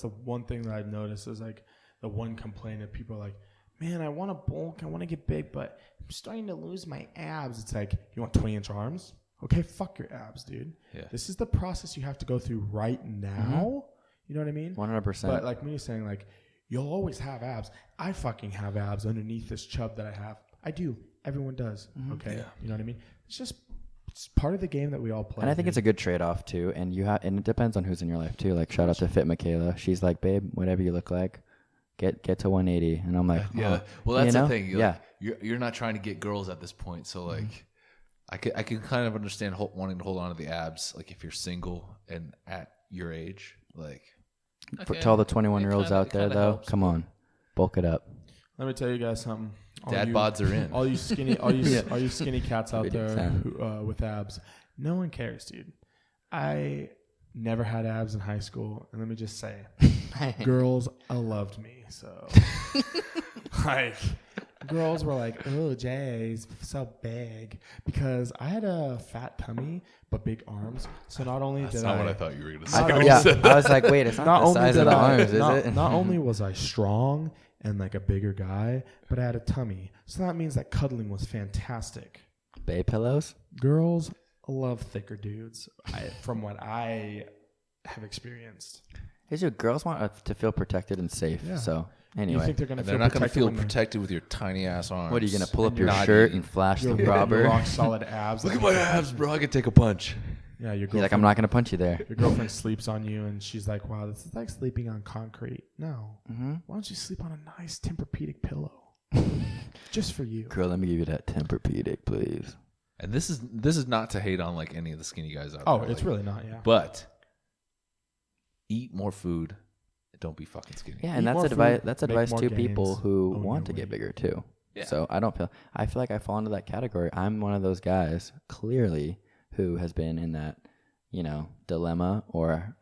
G: the one thing that I've noticed is like the one complaint of people are like, man, I want to bulk, I want to get big, but I'm starting to lose my abs. It's like, you want 20-inch arms? Okay, fuck your abs, dude.
F: Yeah.
G: This is the process you have to go through right now. You know what I mean?
E: 100%.
G: But like me saying, like, you'll always have abs. I fucking have abs underneath this chub that I have. I do. Everyone does. Okay? Yeah. You know what I mean? It's part of the game that we all play.
E: And I think it's a good trade-off too. And and it depends on who's in your life too. Like shout out to Fit Michaela. She's like, babe, whatever you look like, get to 180. And I'm like,
F: yeah. Well, that's the thing.
E: Yeah.
F: You're not trying to get girls at this point. So like, I can kind of understand wanting to hold on to the abs. Like if you're single and at your age, like.
E: To all the 21-year-olds out there though, helps. Come on, bulk it up.
G: Let me tell you guys something.
F: Dad bods are in.
G: All you skinny cats out there who, with abs. No one cares, dude. I never had abs in high school, and let me just say, girls loved me. So, like, girls were like, "Oh, Jay's so big," because I had a fat tummy but big arms. So not only
F: That's
G: did
F: not
G: I,
F: what I thought you were going to say.
E: I was like, wait, it's not the size of the arms, is it?
G: Not only was I strong and like a bigger guy, but I had a tummy. So that means that cuddling was fantastic.
E: Bay pillows?
G: Girls love thicker dudes, from what I have experienced.
E: Girls want to feel protected and safe.
G: Yeah.
E: So anyway,
G: You think they're gonna?
F: They're not going to feel protected with your tiny ass arms.
E: what are you going to pull up your
F: Naughty.
E: shirt and flash the robber?
G: rock solid abs.
F: Look at my abs, bro. I can take a punch.
G: Yeah, your
E: He's
G: girlfriend.
E: like, I'm not going to punch you there.
G: Your girlfriend sleeps on you, and she's like, "Wow, this is like sleeping on concrete." No,
E: Mm-hmm.
G: why don't you sleep on a nice Tempur-Pedic pillow, just for you?
E: Girl, let me give you that Tempur-Pedic, please.
F: And this is not to hate on like any of the skinny guys out
G: Oh,
F: there.
G: it's
F: like,
G: really not. Yeah,
F: But eat more food. Don't be fucking skinny.
E: Yeah, and
G: Eat
E: that's
G: more
E: advice.
G: food,
E: That's
G: make
E: advice
G: more
E: to
G: gains,
E: people who
G: own
E: want
G: your
E: to get
G: weight.
E: bigger too.
F: Yeah.
E: So I feel like I fall into that category. I'm one of those guys, clearly, who has been in that, dilemma or,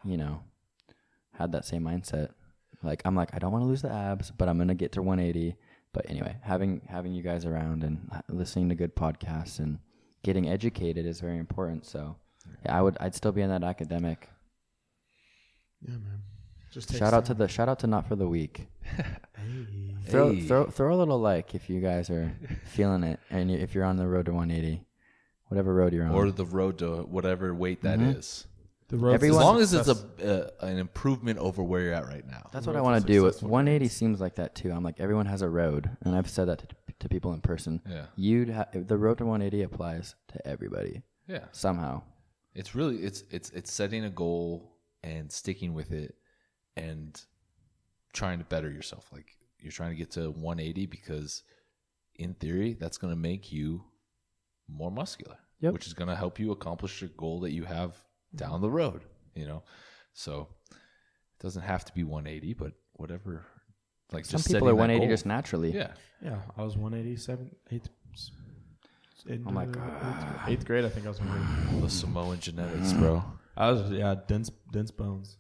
E: had that same mindset. Like I'm like, I don't want to lose the abs, but I'm gonna get to 180. But anyway, having you guys around and listening to good podcasts and getting educated is very important. So yeah, I'd still be in that academic.
G: yeah, man. Just
E: Shout out to Not for the Weak.
G: Hey.
E: Throw a little like if you guys are feeling it, and if you're on the road to 180, whatever road you're on,
F: Or the road to whatever weight that is.
G: The road
E: Everyone-
F: As long as it's an improvement over where you're at right now.
E: that's
G: road
E: what I
G: to
E: want to do.
G: successful
E: 180 seems like that too. I'm like, everyone has a road, and I've said that to people in person.
F: Yeah.
E: The road to 180 applies to everybody
F: Yeah.
E: somehow.
F: It's really it's setting a goal and sticking with it and trying to better yourself. Like you're trying to get to 180 because in theory that's going to make you more muscular, which is going to help you accomplish a goal that you have down the road, So it doesn't have to be 180, but whatever. Like
E: Some
F: just
E: people
F: setting
E: are
F: that
E: 180
F: goal.
E: just naturally.
F: Yeah.
G: Yeah, I was 187.
E: Oh my God.
G: Eighth grade, I think I was 180.
F: The Samoan genetics, bro.
G: I was dense bones.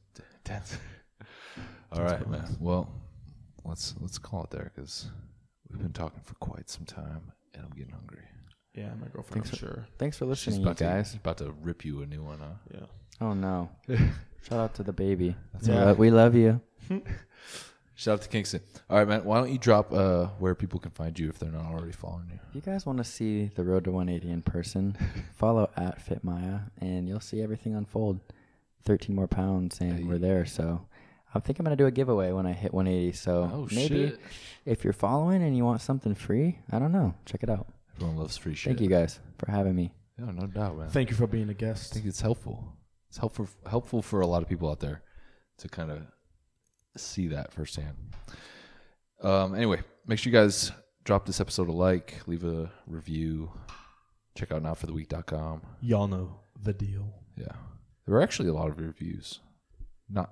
F: All right, man. Well, let's call it there because we've been talking for quite some time, and I'm getting hungry.
G: Yeah, my girlfriend, I'm sure.
E: Thanks for
F: She's
E: listening, you guys.
F: about to rip you a new one, huh?
G: Yeah.
E: Oh no! Shout out to the baby.
G: Yeah.
E: We love you.
F: Shout out to Kingston. All right, man. Why don't you drop where people can find you if they're not already following you?
E: If you guys want to see the road to 180 in person, follow at FitMiah, and you'll see everything unfold. 13 more pounds, and we're there. So I think I'm going to do a giveaway when I hit 180. So maybe if you're following and you want something free, I don't know. Check it out.
F: Everyone loves free shit.
E: Thank you guys for having me.
F: Yeah, no doubt, man.
G: Thank you for being a guest.
F: I think it's helpful. It's helpful for a lot of people out there to kind of see that firsthand. Anyway, make sure you guys drop this episode a like, leave a review, check out notfortheweek.com.
G: Y'all know the deal.
F: Yeah. There were actually a lot of reviews. Not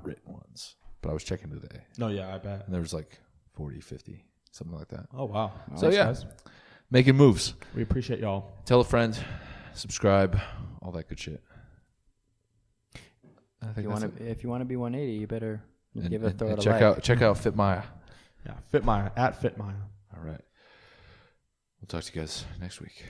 F: written ones, but I was checking today.
G: No, yeah, I bet.
F: And there was like 40, 50, something like that.
G: Oh, wow.
F: So yeah,
G: guys.
F: making moves.
G: We appreciate y'all.
F: Tell a friend, subscribe, all that good shit. I think
E: If you want to be 180, you better give it a throw.
F: And
E: check
F: out FitMiah.
G: Yeah, FitMiah at FitMiah.
F: All right. We'll talk to you guys next week.